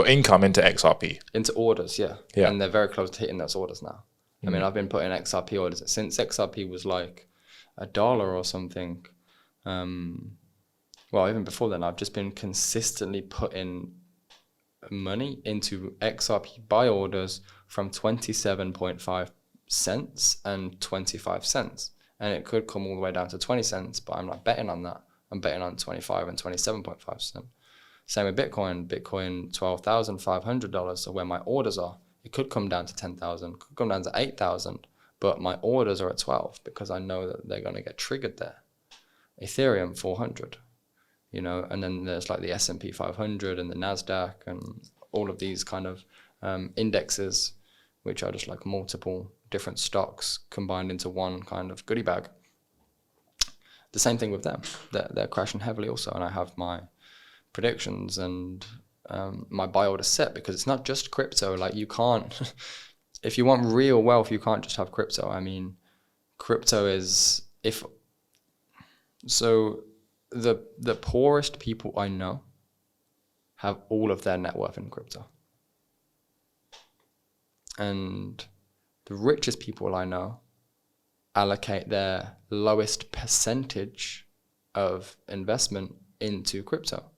income into XRP. Into orders, yeah. And they're very close to hitting those orders now. I mean, I've been putting XRP orders since XRP was like $1 or something. Well, even before then, I've just been consistently putting money into XRP buy orders from 27.5 cents and 25 cents. And it could come all the way down to 20 cents, but I'm not betting on that. I'm betting on 25 and 27.5 cents. Same with Bitcoin. Bitcoin, $12,500. So where my orders are, it could come down to 10,000, could come down to 8,000, but my orders are at 12 because I know that they're going to get triggered there. Ethereum, 400. And then there's like the S&P 500 and the NASDAQ and all of these kind of indexes, which are just like multiple different stocks combined into one kind of goodie bag. The same thing with them. They're crashing heavily also, and I have my predictions and my buy order set, because it's not just crypto. Like, you can't, if you want real wealth, you can't just have crypto. I mean, crypto is, the poorest people I know have all of their net worth in crypto. And the richest people I know allocate their lowest percentage of investment into crypto.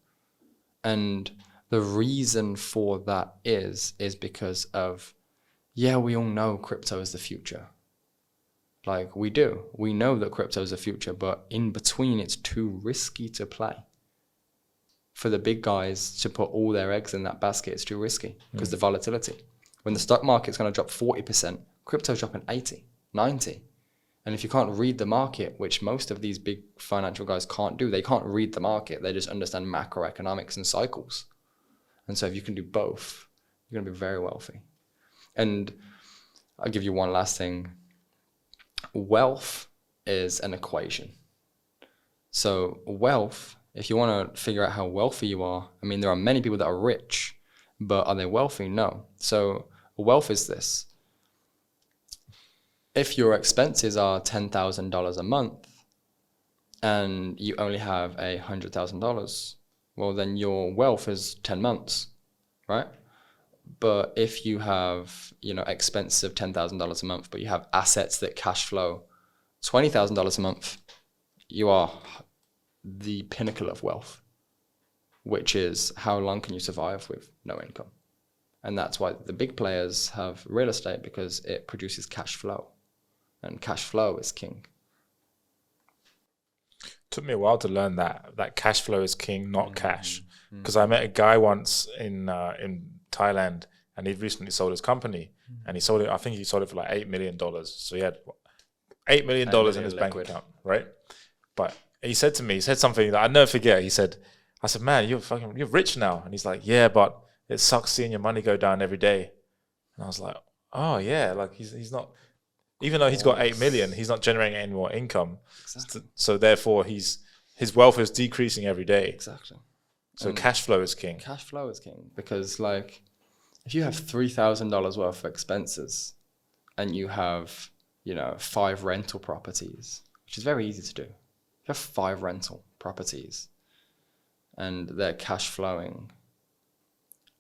And the reason for that is because of, we all know crypto is the future. Like, we do. We know that crypto is the future, but in between, it's too risky to play. For the big guys to put all their eggs in that basket, it's too risky because the volatility. When the stock market's going to drop 40%, crypto's dropping 80, 90. And if you can't read the market, which most of these big financial guys can't do, they can't read the market. They just understand macroeconomics and cycles. And so if you can do both, you're going to be very wealthy. And I'll give you one last thing. Wealth is an equation. So wealth, if you want to figure out how wealthy you are, I mean, there are many people that are rich, but are they wealthy? No. So wealth is this. If your expenses are $10,000 a month and you only have $100,000, well, then your wealth is 10 months, right? But if you have, expenses of $10,000 a month, but you have assets that cash flow $20,000 a month, you are the pinnacle of wealth, which is how long can you survive with no income? And that's why the big players have real estate, because it produces cash flow. And cash flow is king. Took me a while to learn that cash flow is king, not cash. Because I met a guy once in Thailand, and he'd recently sold his company, and he sold it. I think he sold it for like $8 million. So he had $8 million in his bank account, right? But he said to me, something that I never forget. I said, man, you're rich now. And he's like, yeah, but it sucks seeing your money go down every day. And I was like, Oh yeah, like he's not. Even though he's got 8 million, he's not generating any more income. Exactly. So therefore, his wealth is decreasing every day. Exactly. So And cash flow is king. cash flow is king, because like if you have $3,000 worth of expenses and you have, 5 rental properties, which is very easy to do. You have 5 rental properties and they're cash flowing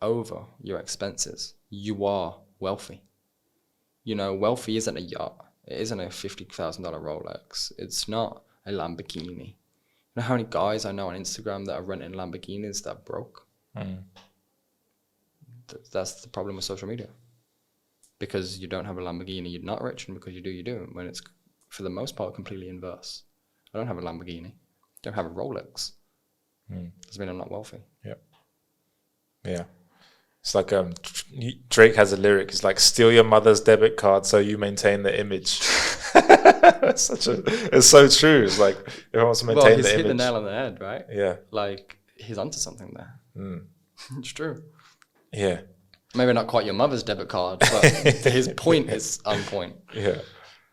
over your expenses, you are wealthy. Wealthy isn't a yacht. It isn't a $50,000 Rolex. It's not a Lamborghini. You know how many guys I know on Instagram that are renting Lamborghinis that are broke? That's the problem with social media. Because you don't have a Lamborghini, you're not rich, and because you do, you do. When it's, for the most part, completely inverse. I don't have a Lamborghini. I don't have a Rolex. Doesn't mean I'm not wealthy. Yeah. It's like Drake has a lyric. It's like, steal your mother's debit card so you maintain the image. It's so true. It's like, if I want to maintain the image. He's hit the nail on the head, right? Yeah. Like, he's onto something there. It's true. Yeah. Maybe not quite your mother's debit card, but his point is on point. Yeah.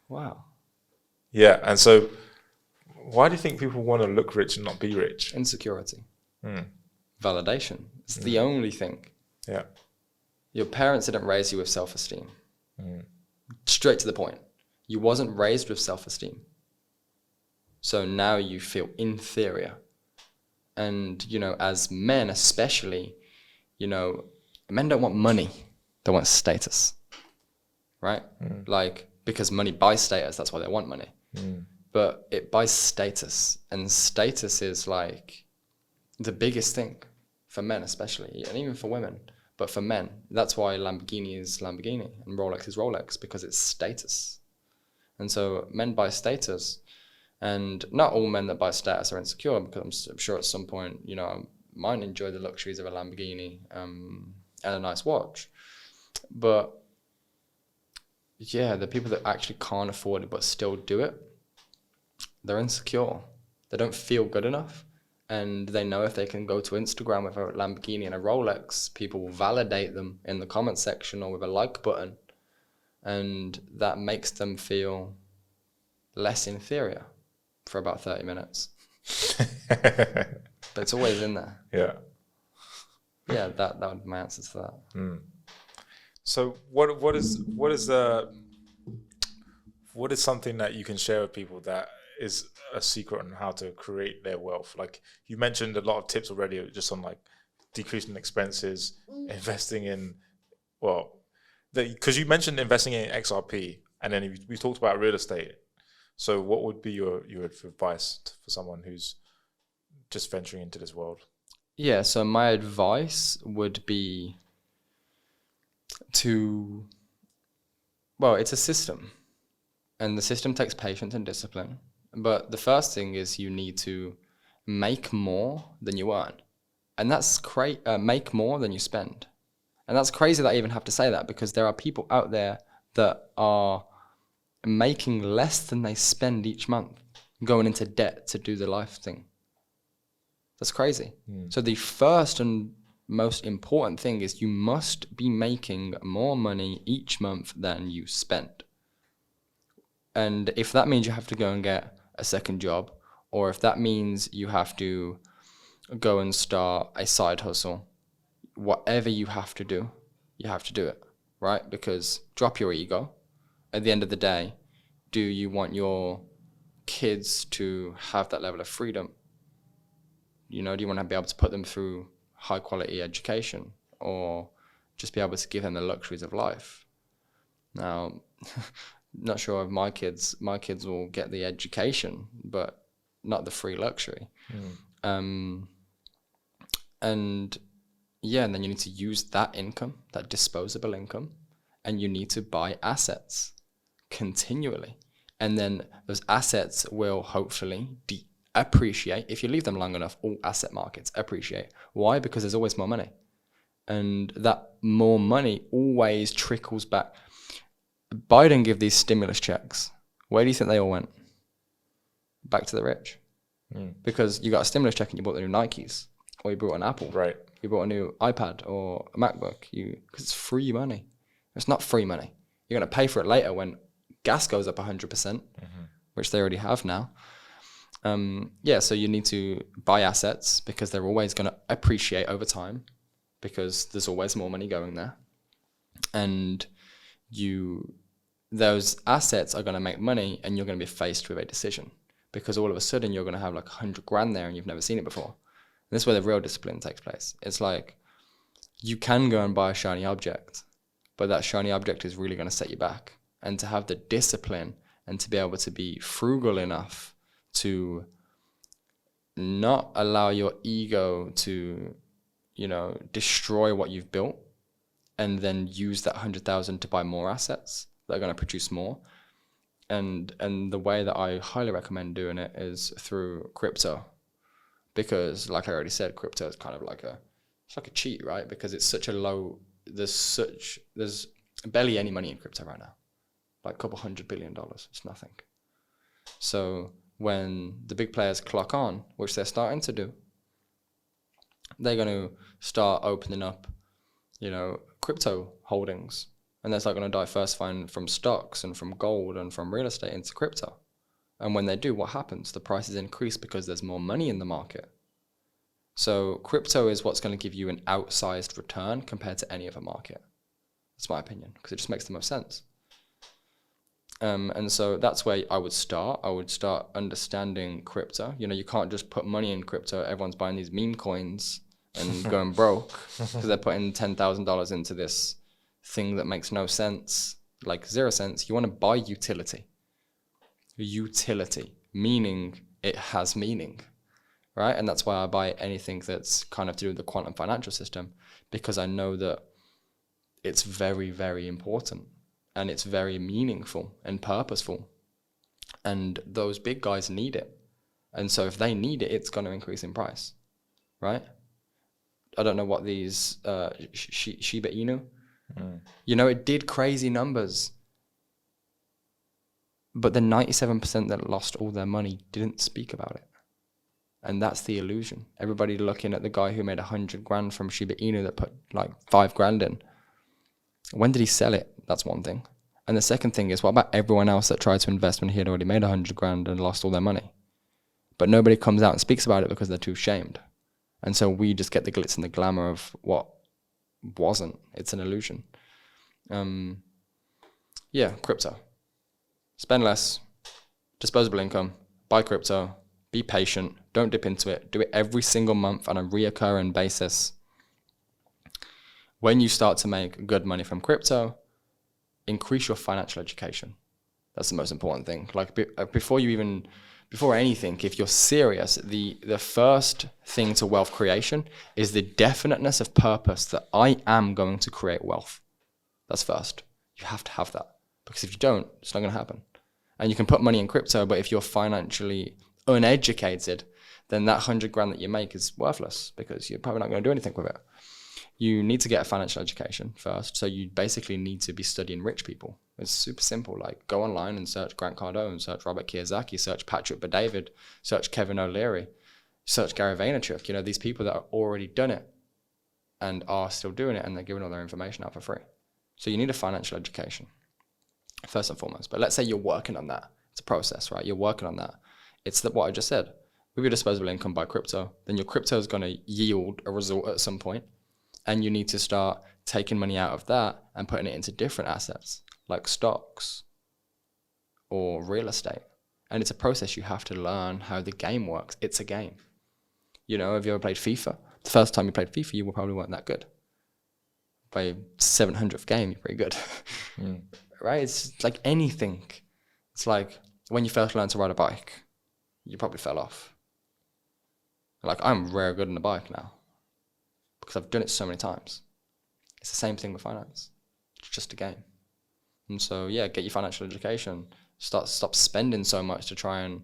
Wow. Yeah. And so why do you think people want to look rich and not be rich? Insecurity. Validation. It's the only thing. Yeah. Your parents didn't raise you with self-esteem. Straight to the point. You wasn't raised with self-esteem. So now you feel inferior. And, as men especially, men don't want money. They want status. Right? Like, because money buys status, that's why they want money. But it buys status. And status is like the biggest thing for men especially, and even for women. But for men, that's why Lamborghini is Lamborghini and Rolex is Rolex, because it's status. And so men buy status, and not all men that buy status are insecure, because I'm sure at some point, I might enjoy the luxuries of a Lamborghini and a nice watch. But yeah, the people that actually can't afford it but still do it, they're insecure. They don't feel good enough. And they know if they can go to Instagram with a Lamborghini and a Rolex, people will validate them in the comment section or with a like button. And that makes them feel less inferior for about 30 minutes. But it's always in there. Yeah. Yeah, that would be my answer to that. So what is something that you can share with people that is a secret on how to create their wealth? Like, you mentioned a lot of tips already, just on like decreasing expenses, investing in, because you mentioned investing in XRP, and then we talked about real estate. So what would be your advice for someone who's just venturing into this world? Yeah, so my advice would be it's a system, and the system takes patience and discipline. But the first thing is you need to make more than you earn. And that's make more than you spend. And that's crazy that I even have to say that, because there are people out there that are making less than they spend each month, going into debt to do the life thing. That's crazy. So the first and most important thing is you must be making more money each month than you spend. And if that means you have to go and get a second job, or if that means you have to go and start a side hustle, whatever you have to do it, right? Because drop your ego. At the end of the day, do you want your kids to have that level of freedom? Do you want to be able to put them through high quality education, or just be able to give them the luxuries of life? Now, not sure if my kids will get the education, but not the free luxury. And then you need to use that income, that disposable income, and you need to buy assets continually. And then those assets will hopefully appreciate. If you leave them long enough, all asset markets appreciate. Why? Because there's always more money. And that more money always trickles back. Biden gave these stimulus checks. Where do you think they all went? Back to the rich. Because you got a stimulus check and you bought the new Nikes, or you bought an Apple. Right. You bought a new iPad or a MacBook. Because it's free money. It's not free money. You're going to pay for it later when gas goes up 100%, which they already have now. So you need to buy assets because they're always going to appreciate over time because there's always more money going there. And those assets are going to make money and you're going to be faced with a decision because all of a sudden you're going to have like 100 grand there and you've never seen it before. And this is where the real discipline takes place. It's like you can go and buy a shiny object, but that shiny object is really going to set you back. And to have the discipline and to be able to be frugal enough to not allow your ego to, destroy what you've built and then use that 100,000 to buy more assets that are going to produce more. And the way that I highly recommend doing it is through crypto. Because like I already said, crypto is kind of it's like a cheat, right? Because it's such a low, there's barely any money in crypto right now. Like a couple $100 billion, it's nothing. So when the big players clock on, which they're starting to do, they're going to start opening up, crypto holdings. And they're going to diversify from stocks and from gold and from real estate into crypto. And when they do, what happens? The prices increase because there's more money in the market. So crypto is what's going to give you an outsized return compared to any other market. That's my opinion, because it just makes the most sense. And so that's where I would start. I would start understanding crypto. You can't just put money in crypto. Everyone's buying these meme coins and going broke because they're putting $10,000 into this thing that makes no sense, like 0 cents. You want to buy utility. Utility, meaning it has meaning, right? And that's why I buy anything that's kind of to do with the quantum financial system, because I know that it's very, very important and it's very meaningful and purposeful. And those big guys need it. And so if they need it, it's going to increase in price, right? I don't know what these Shiba Inu, it did crazy numbers. But the 97% that lost all their money didn't speak about it. And that's the illusion. Everybody looking at the guy who made 100 grand from Shiba Inu that put like 5 grand in. When did he sell it? That's one thing. And the second thing is, what about everyone else that tried to invest when he had already made 100 grand and lost all their money? But nobody comes out and speaks about it because they're too shamed. And so we just get the glitz and the glamour of what wasn't. It's an illusion. Crypto. Spend less, disposable income, buy crypto, be patient, don't dip into it, do it every single month on a reoccurring basis. When you start to make good money from crypto, increase your financial education. That's the most important thing. Like before anything, if you're serious, the first thing to wealth creation is the definiteness of purpose that I am going to create wealth. That's first. You have to have that, because if you don't, it's not going to happen. And you can put money in crypto, but if you're financially uneducated, then that 100 grand that you make is worthless because you're probably not going to do anything with it. You need to get a financial education first. So you basically need to be studying rich people. It's super simple. Like go online and search Grant Cardone, search Robert Kiyosaki, search Patrick Bet-David, search Kevin O'Leary, search Gary Vaynerchuk. These people that have already done it and are still doing it, and they're giving all their information out for free. So you need a financial education first and foremost. But let's say you're working on that. It's a process, right? You're working on that. It's what I just said. With your disposable income, buy crypto. Then your crypto is going to yield a result at some point. And you need to start taking money out of that and putting it into different assets like stocks or real estate. And it's a process. You have to learn how the game works. It's a game. Have you ever played FIFA? The first time you played FIFA, you probably weren't that good. By 700th game, you're pretty good. Right? It's like anything. It's like when you first learned to ride a bike, you probably fell off. Like I'm very good on the bike now because I've done it so many times. It's the same thing with finance. It's just a game. And so, get your financial education. Stop spending so much to try and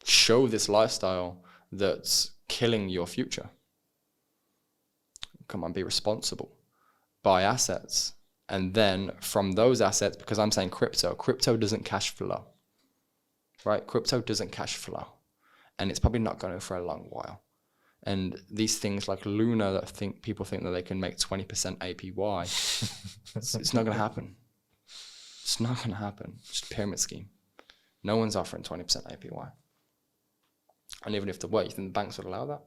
show this lifestyle that's killing your future. Come on, be responsible. Buy assets. And then from those assets, because I'm saying crypto doesn't cash flow, right? Crypto doesn't cash flow. And it's probably not going to for a long while. And these things like Luna that people think that they can make 20% APY, it's not going to happen. It's not going to happen. It's just a pyramid scheme. No one's offering 20% APY. And even if there were, you think the banks would allow that?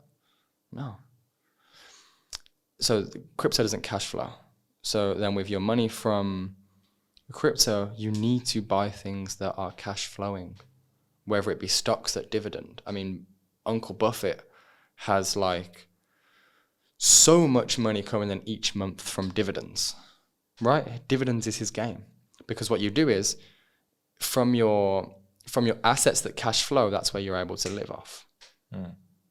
No. So crypto doesn't cash flow. So then with your money from crypto, you need to buy things that are cash flowing, whether it be stocks that dividend. I mean, Uncle Buffett has like so much money coming in each month from dividends, right? Dividends is his game, because what you do is from your assets that cash flow, that's where you're able to live off.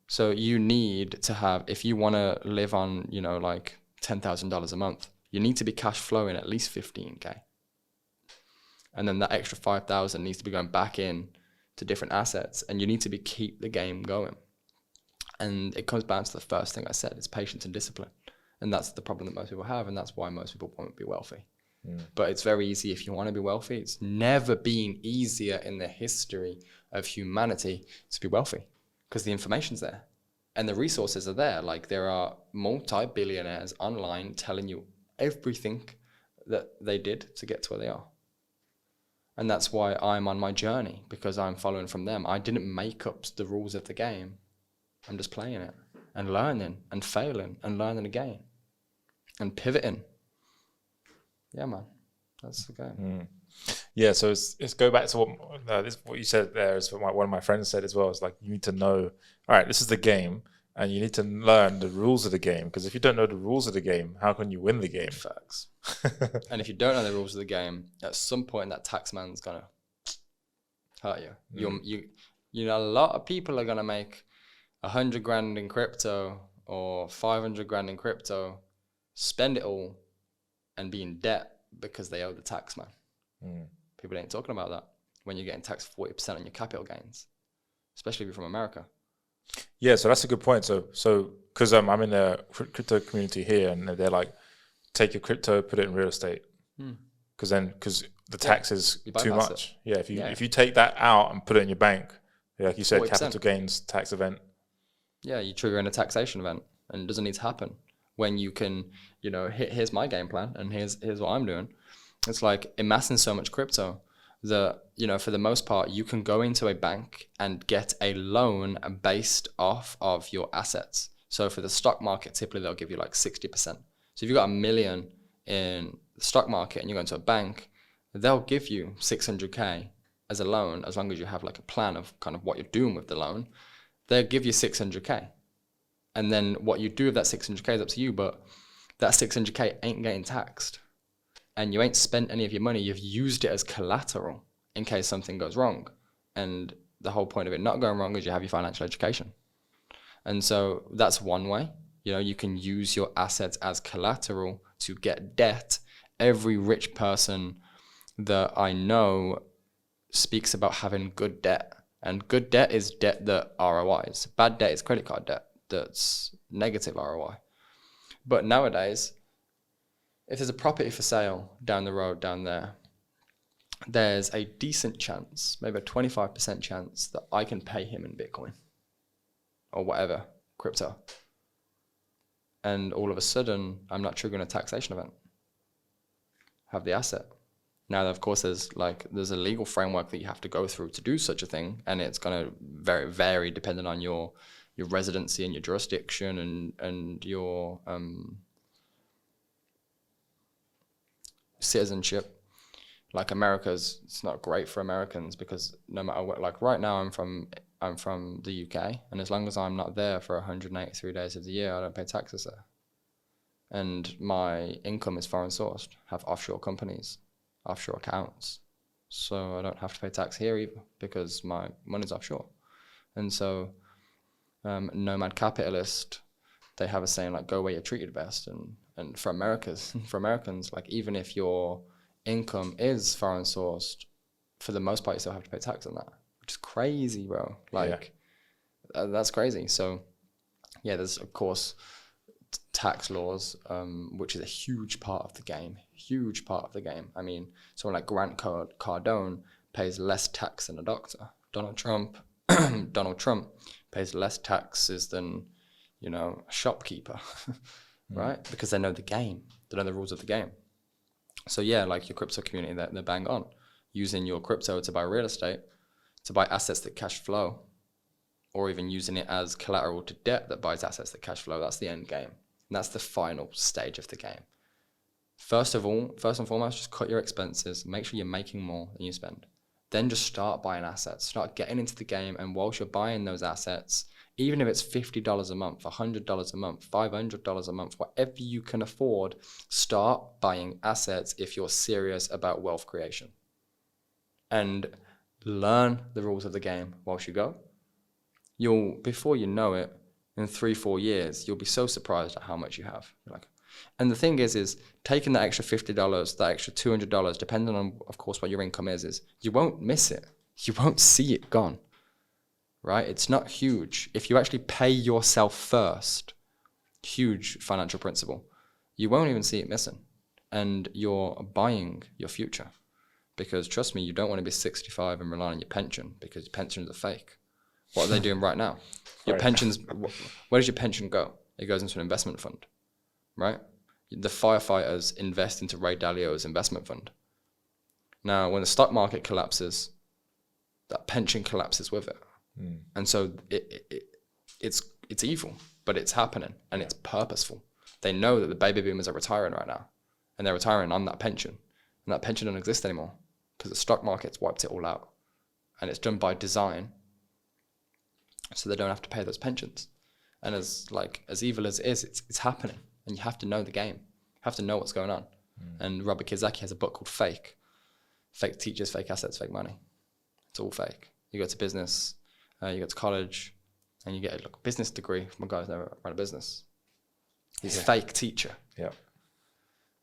So you need to have, if you want to live on, you know, like $10,000 a month, you need to be cash flowing at least 15K. And then that extra 5,000 needs to be going back in to different assets, and you need to keep the game going. And it comes back to the first thing I said, it's patience and discipline. And that's the problem that most people have, and that's why most people won't be wealthy. But it's very easy if you want to be wealthy. It's never been easier in the history of humanity to be wealthy, because the information's there and the resources are there. Like, there are multi-billionaires online telling you everything that they did to get to where they are. And that's why I'm on my journey, because I'm following from them. I didn't make up the rules of the game. I'm just playing it and learning and failing and learning again and pivoting. Yeah, man, that's the game. Yeah, so it's go back to what you said there, is what one of my friends said as well. It's like, you need to know, all right, this is the game, and you need to learn the rules of the game, because if you don't know the rules of the game, how can you win the game? Facts. And if you don't know the rules of the game, at some point that tax man's gonna hurt you. You know, a lot of people are gonna make 100 grand in crypto or 500 grand in crypto, spend it all, and be in debt because they owe the tax man. People ain't talking about that when you're getting taxed 40% on your capital gains, especially if you're from America. Yeah, so that's a good point. So because I'm in the crypto community here, and they're like, take your crypto, put it in real estate, because the tax is too much. If you take that out and put it in your bank, like you said, 40%. Capital gains tax event. Yeah, you trigger in a taxation event, and it doesn't need to happen. When you can, you know, here's my game plan, and here's what I'm doing. It's like amassing so much crypto that, you know, for the most part, you can go into a bank and get a loan based off of your assets. So for the stock market, typically they'll give you like 60%. So if you've got $1 million in the stock market and you go into a bank, they'll give you 600K as a loan, as long as you have like a plan of kind of what you're doing with the loan. They'll give you 600K. And then what you do with that 600K is up to you, but that 600K ain't getting taxed. And you ain't spent any of your money. You've used it as collateral in case something goes wrong. And the whole point of it not going wrong is you have your financial education. And so that's one way. You know, you can use your assets as collateral to get debt. Every rich person that I know speaks about having good debt. And good debt is debt that ROIs. Bad debt is credit card debt that's negative ROI. But nowadays, if there's a property for sale down the road down there, there's a decent chance, maybe a 25% chance, that I can pay him in Bitcoin or whatever, crypto. And all of a sudden, I'm not triggering a taxation event. I have the asset. Now, of course, there's a legal framework that you have to go through to do such a thing, and it's going to vary depending on your residency and your jurisdiction and your citizenship. Like America's, it's not great for Americans, because no matter what, like right now I'm from the UK, and as long as I'm not there for 183 days of the year, I don't pay taxes there. And my income is foreign sourced, have offshore companies, offshore accounts. So I don't have to pay tax here either, because my money's offshore. And so nomad capitalist, they have a saying like, go where you're treated best. And for Americans, like, even if your income is foreign sourced, for the most part, you still have to pay tax on that, which is crazy, bro. Like, that's crazy. So yeah, there's of course tax laws, which is a huge part of the game. I mean, someone like Grant Cardone pays less tax than a doctor. Donald Trump pays less taxes than, you know, a shopkeeper, right? Because they know the game. They know the rules of the game. So yeah, like your crypto community, they're bang on. Using your crypto to buy real estate, to buy assets that cash flow, or even using it as collateral to debt that buys assets that cash flow. That's the end game. And that's the final stage of the game. First and foremost, just cut your expenses. Make sure you're making more than you spend. Then just start buying assets. Start getting into the game. And whilst you're buying those assets, even if it's $50 a month, $100 a month, $500 a month, whatever you can afford, start buying assets if you're serious about wealth creation. And learn the rules of the game whilst you go. Before you know it, in 3-4 years, you'll be so surprised at how much you have. And the thing is taking that extra $50, that extra $200, depending on, of course, what your income is you won't miss it. You won't see it gone, right? It's not huge. If you actually pay yourself first, huge financial principle, you won't even see it missing. And you're buying your future. Because trust me, you don't want to be 65 and rely on your pension, because your pensions are fake. What are they doing right now? Your pensions, where does your pension go? It goes into an investment fund, right? The firefighters invest into Ray Dalio's investment fund. Now, when the stock market collapses, that pension collapses with it. And so it's evil, but it's happening, and it's purposeful. They know that the baby boomers are retiring right now, and they're retiring on that pension, and that pension doesn't exist anymore because the stock market's wiped it all out, and it's done by design, so they don't have to pay those pensions. And as evil as it is, it's happening, and you have to know the game. You have to know what's going on. And Robert Kiyosaki has a book called Fake. Fake teachers, fake assets, fake money. It's all fake. You go to business, you go to college, and you get a business degree from a guy who's never run a business. He's a fake teacher. Yeah.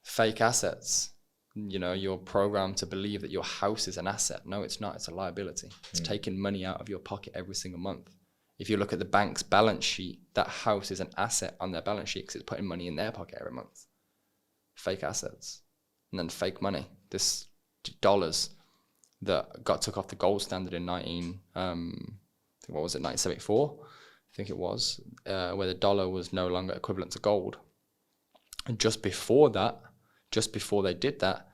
Fake assets. You're programmed to believe that your house is an asset. No, it's not. It's a liability. It's taking money out of your pocket every single month. If you look at the bank's balance sheet, that house is an asset on their balance sheet because it's putting money in their pocket every month. Fake assets. And then fake money. This dollars that got took off the gold standard in 1974? I think it was, where the dollar was no longer equivalent to gold. And just before they did that,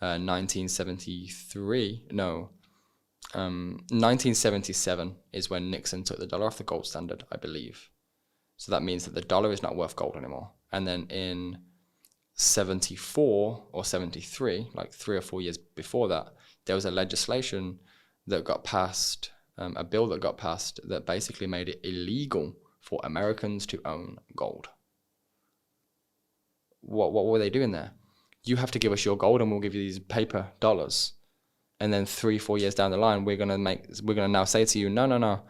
1977 is when Nixon took the dollar off the gold standard, I believe. So that means that the dollar is not worth gold anymore. And then in 74 or 73, like 3 or 4 years before that, there was a legislation that got passed, a bill that got passed that basically made it illegal for Americans to own gold. What were they doing there? You have to give us your gold and we'll give you these paper dollars. And then 3-4 years down the line, we're gonna now say to you, no,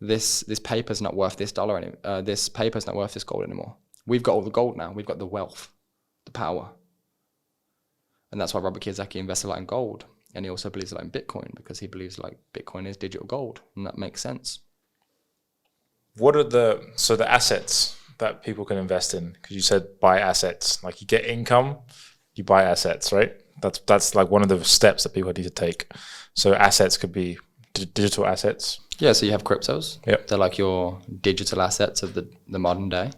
this paper's not worth this dollar anymore. This paper's not worth this gold anymore. We've got all the gold now. We've got the wealth, the power. And that's why Robert Kiyosaki invests a lot in gold. And he also believes a lot in Bitcoin, because he believes Bitcoin is digital gold, and that makes sense. What are the assets that people can invest in? Because you said buy assets, you get income, you buy assets, right? That's one of the steps that people need to take. So assets could be digital assets. Yeah, so you have cryptos. Yep. They're like your digital assets of the modern day.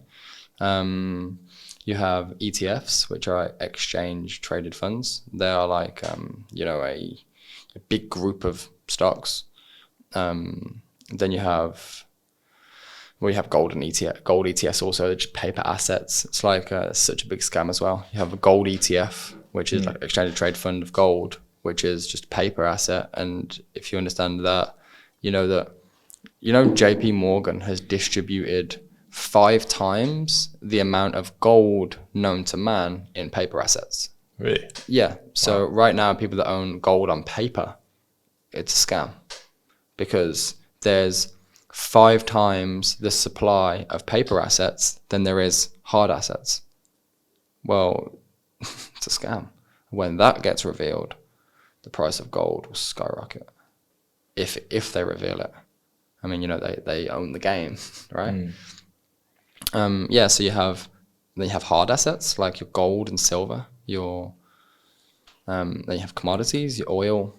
You have ETFs, which are exchange traded funds. They are a big group of stocks. Then you have gold and ETF. Gold ETFs also, they're just paper assets. It's such a big scam as well. You have a gold ETF, which is exchange trade fund of gold, which is just a paper asset. And if you understand that, JP Morgan has distributed 5 times the amount of gold known to man in paper assets. Really? Yeah. So right now, people that own gold on paper, it's a scam, because there's 5 times the supply of paper assets than there is hard assets. Well, it's a scam. When that gets revealed, the price of gold will skyrocket. If they reveal it. I mean, they own the game, right? So you have hard assets like your gold and silver. Then you have commodities, your oil.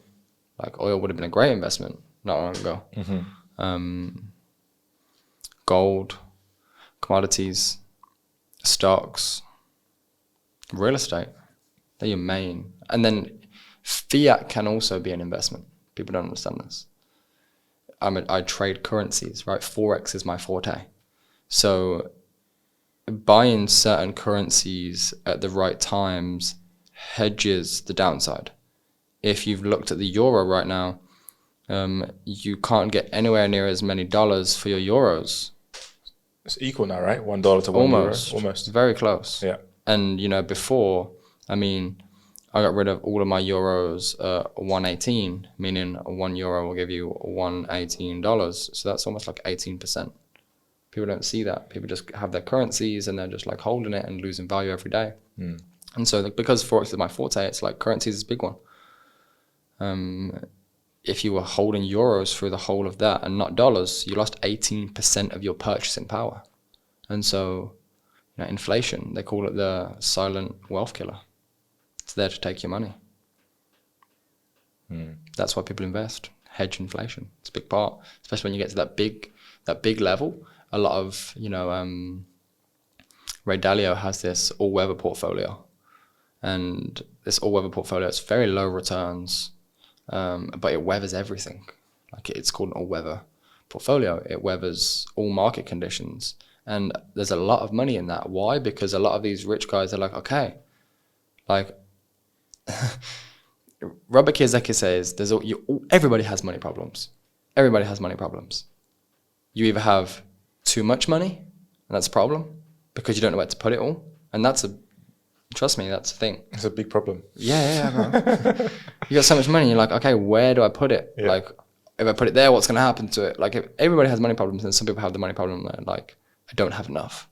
Oil would have been a great investment not long ago. Gold, commodities, stocks, real estate. They're your main. And then fiat can also be an investment. People don't understand this. I trade currencies, right? Forex is my forte. So buying certain currencies at the right times hedges the downside. If you've looked at the euro right now, you can't get anywhere near as many dollars for your euros. It's equal now, right? $1 to Almost. €1. Almost. Very close. Yeah. And, before, I got rid of all of my euros at 118, meaning €1 will give you $118. So that's almost like 18%. People don't see that. People just have their currencies and they're just like holding it and losing value every day. And so because Forex is my forte, it's like currencies is a big one. If you were holding euros through the whole of that and not dollars, you lost 18% of your purchasing power. And so, inflation, they call it the silent wealth killer. It's there to take your money. That's why people invest, hedge inflation. It's a big part, especially when you get to that big level. A lot of, Ray Dalio has this all-weather portfolio. And this all-weather portfolio, it's very low returns, but it weathers everything. Like it's called an all-weather portfolio. It weathers all market conditions. And there's a lot of money in that. Why? Because a lot of these rich guys are like, okay, like Robert Kiyosaki says, everybody has money problems. Everybody has money problems. You either have too much money, and that's a problem, because you don't know where to put it all. And trust me, that's a thing. It's a big problem. Yeah, bro. You got so much money, you're like, okay, where do I put it? Yeah. Like, if I put it there, what's going to happen to it? Like, if everybody has money problems, and some people have the money problem there, like, I don't have enough.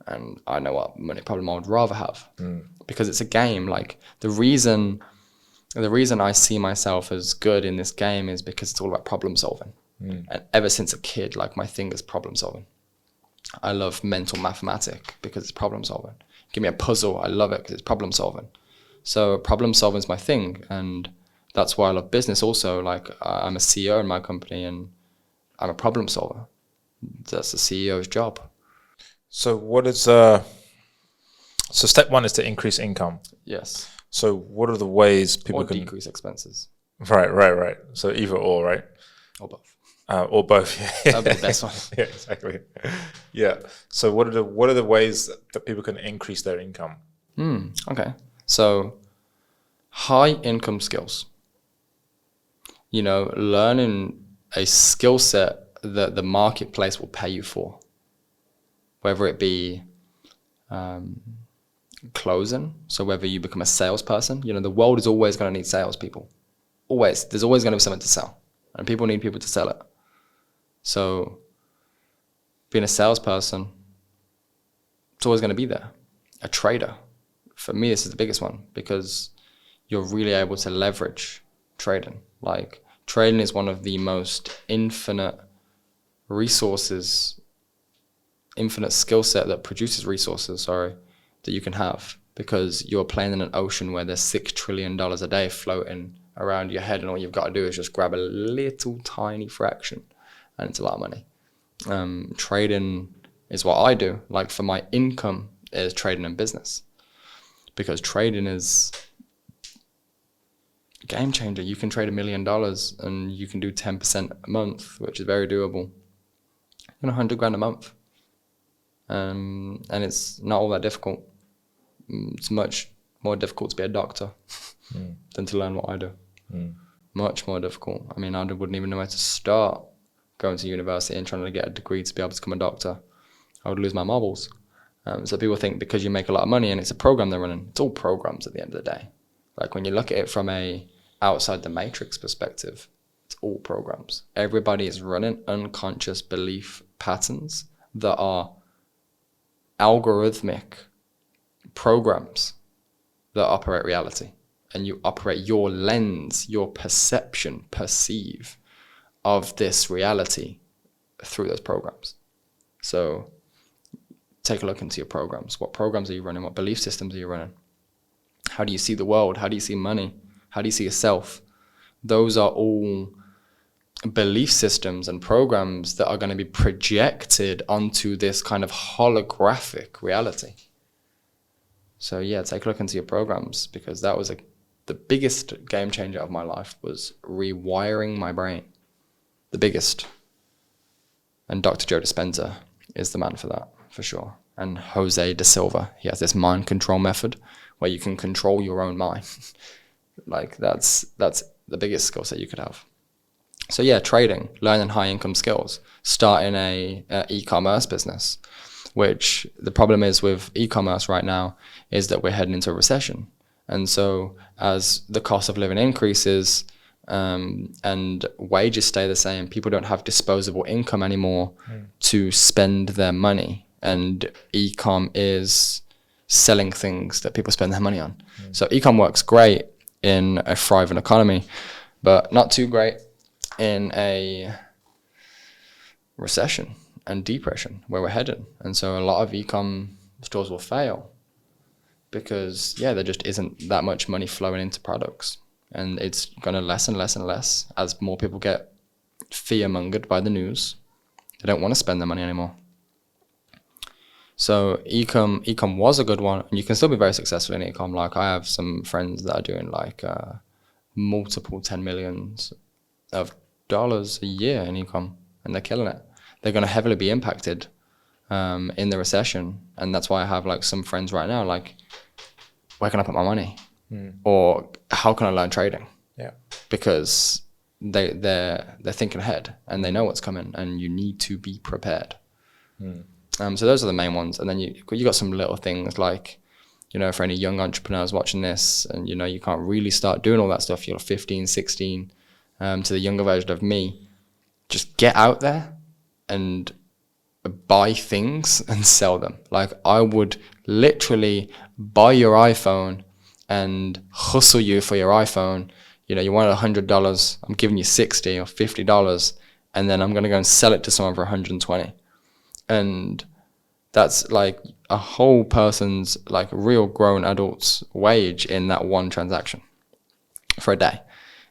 And I know what money problem I would rather have. Because it's a game. Like, the reason I see myself as good in this game is because it's all about problem solving. And ever since a kid, like, my thing is problem solving. I love mental mathematics because it's problem solving. Give me a puzzle, I love it because it's problem solving. So problem solving is my thing, and that's why I love business also. Like, I'm a CEO in my company and I'm a problem solver. That's the CEO's job. So what is so step one is to increase income. Yes. So what are the ways people can decrease expenses? Right. So either or, right? Or both. Or both. Yeah. That'd be the best one. Yeah, exactly. Yeah. So what are the ways that people can increase their income? Okay. So high income skills. Learning a skill set that the marketplace will pay you for. Whether it be closing, so whether you become a salesperson, the world is always going to need salespeople. Always. There's always going to be something to sell. And people need people to sell it. So being a salesperson, it's always going to be there. A trader. For me, this is the biggest one because you're really able to leverage trading. Like, trading is one of the most infinite skill set that produces resources, that you can have, because you're playing in an ocean where there's $6 trillion a day floating around your head, and all you've got to do is just grab a little tiny fraction, and it's a lot of money. Trading is what I do. Like, for my income is trading and business, because trading is a game changer. You can trade $1 million and you can do 10% a month, which is very doable. And $100,000 a month. And it's not all that difficult. It's much more difficult to be a doctor than to learn what I do. Much more difficult. I wouldn't even know where to start going to university and trying to get a degree to be able to become a doctor. I would lose my marbles. So people think because you make a lot of money and it's a program they're running, it's all programs at the end of the day. Like, when you look at it from a outside the matrix perspective, it's all programs. Everybody is running unconscious belief patterns that are algorithmic programs that operate reality. And you operate your lens, your perceive of this reality through those programs. So take a look into your programs. What programs are you running? What belief systems are you running? How do you see the world? How do you see money? How do you see yourself? Those are all belief systems and programs that are going to be projected onto this kind of holographic reality. So yeah, take a look into your programs, because that was the biggest game changer of my life, was rewiring my brain. The biggest. And Dr. Joe Dispenza is the man for that, for sure. And Jose Da Silva, he has this mind control method where you can control your own mind. Like that's the biggest skill set you could have. So yeah, trading, learning high income skills, starting a e-commerce business, which the problem is with e-commerce right now is that we're heading into a recession. And so as the cost of living increases, and wages stay the same, people don't have disposable income anymore to spend their money. And e-com is selling things that people spend their money on. So e-com works great in a thriving economy, but not too great in a recession and depression where we're headed. And so a lot of e-com stores will fail because, yeah, there just isn't that much money flowing into products. And it's going to less and less and less as more people get fear-mongered by the news. They don't want to spend their money anymore. So e-com was a good one, and you can still be very successful in e-com. Like I have some friends that are doing like multiple 10 millions of dollars a year in e-com, and they're killing it. They're going to heavily be impacted in the recession, and that's why I have like some friends right now like, where can I put my money? Or how can I learn trading? Yeah, because they're thinking ahead and they know what's coming, and you need to be prepared. So those are the main ones, and then you got some little things like, you know, for any young entrepreneurs watching this, and you know you can't really start doing all that stuff. You're 15, 16. To the younger version of me, just get out there and buy things and sell them. Like I would literally buy your iPhone and hustle you for your iPhone. You know, you want $100, I'm giving you $60 or $50, and then I'm going to go and sell it to someone for 120. And that's like a whole person's, like real grown adult's wage in that one transaction for a day.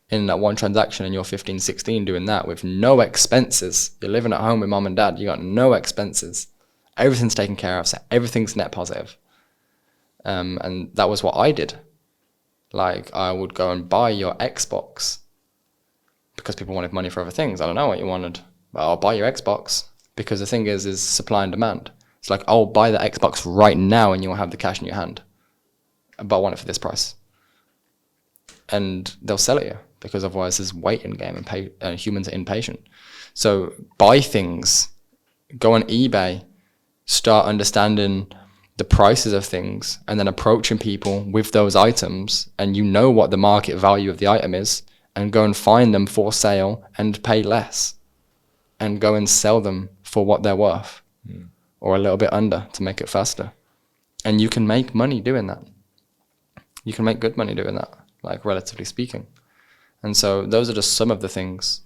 In that one transaction, and you're 15, 16 doing that with no expenses. You're living at home with mom and dad. You got no expenses. Everything's taken care of. So everything's net positive. And that was what I did. Like I would go and buy your Xbox because people wanted money for other things. I don't know what you wanted, but I'll buy your Xbox because the thing is supply and demand. It's like, I'll buy the Xbox right now and you'll have the cash in your hand, but I want it for this price. And they'll sell it you because otherwise there's waiting game and humans are impatient. So buy things, go on eBay, start understanding the prices of things, and then approaching people with those items, and you know what the market value of the item is, and go and find them for sale and pay less and go and sell them for what they're worth or a little bit under to make it faster. And you can make money doing that. You can make good money doing that, like relatively speaking. And so those are just some of the things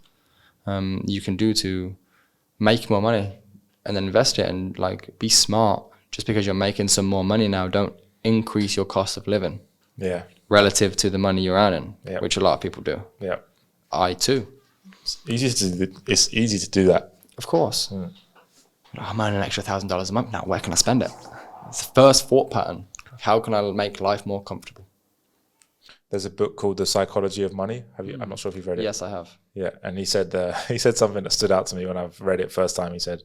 you can do to make more money and then invest it, and like be smart. Just because you're making some more money now, don't increase your cost of living. Yeah. Relative to the money you're earning, which a lot of people do. Yeah. I too. It's easy to do that. Of course. I'm earning an extra $1,000 a month now. Where can I spend it? It's the first thought pattern. How can I make life more comfortable? There's a book called The Psychology of Money. Have you? I'm not sure if you've read it. Yes, I have. Yeah, and he said something that stood out to me when I've read it first time. He said,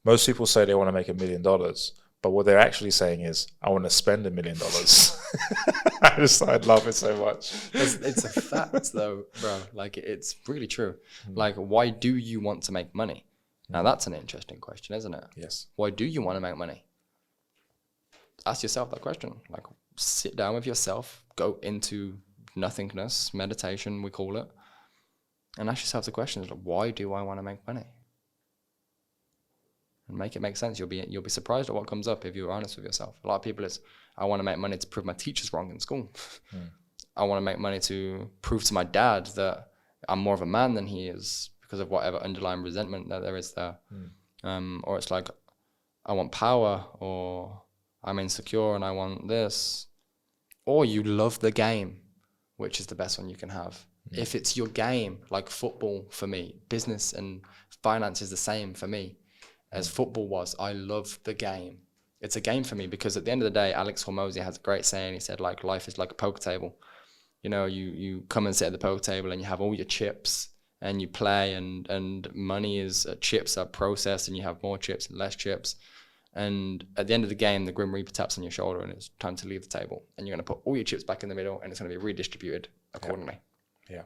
most people say they want to make $1 million, but what they're actually saying is, I want to spend $1 million. I love it so much. It's a fact though, bro. Like it's really true. Like, why do you want to make money? Now that's an interesting question, isn't it? Yes. Why do you want to make money? Ask yourself that question. Like, sit down with yourself, go into nothingness, meditation, we call it, and ask yourself the question, like, why do I want to make money? And make it make sense. You'll be surprised at what comes up if you're honest with yourself. A lot of people is, I want to make money to prove my teachers wrong in school. I want to make money to prove to my dad that I'm more of a man than he is because of whatever underlying resentment that there is there. Or it's like, I want power, or I'm insecure and I want this. Or you love the game, which is the best one you can have. If it's your game, like football for me, business and finance is the same for me as football was. I love the game. it's a game for me, because at the end of the day, Alex Hormozy has a great saying. He said, like, life is like a poker table. You know, you come and sit at the poker table and you have all your chips and you play, and money is chips are processed, and you have more chips and less chips. And at the end of the game, the Grim Reaper taps on your shoulder and it's time to leave the table. And you're going to put all your chips back in the middle, and it's going to be redistributed accordingly. Yeah.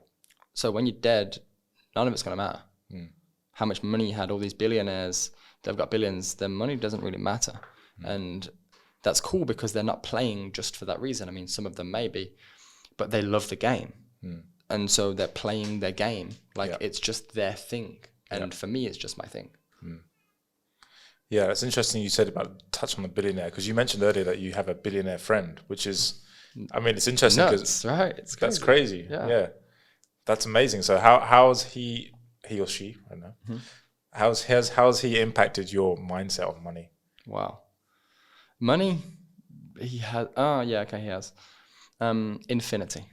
So when you're dead, none of it's going to matter. How much money you had, all these billionaires, they've got billions, their money doesn't really matter. And that's cool, because they're not playing just for that reason. I mean, some of them may be, but they love the game. And so they're playing their game. Like, it's just their thing. And for me, it's just my thing. Yeah, it's interesting you said about touch on the billionaire, because you mentioned earlier that you have a billionaire friend, which is, I mean, it's interesting because right? That's crazy. Yeah. That's amazing. So how's he or she, I don't know, how's he impacted your mindset on money? Wow. Money, he has, he has. Infinity.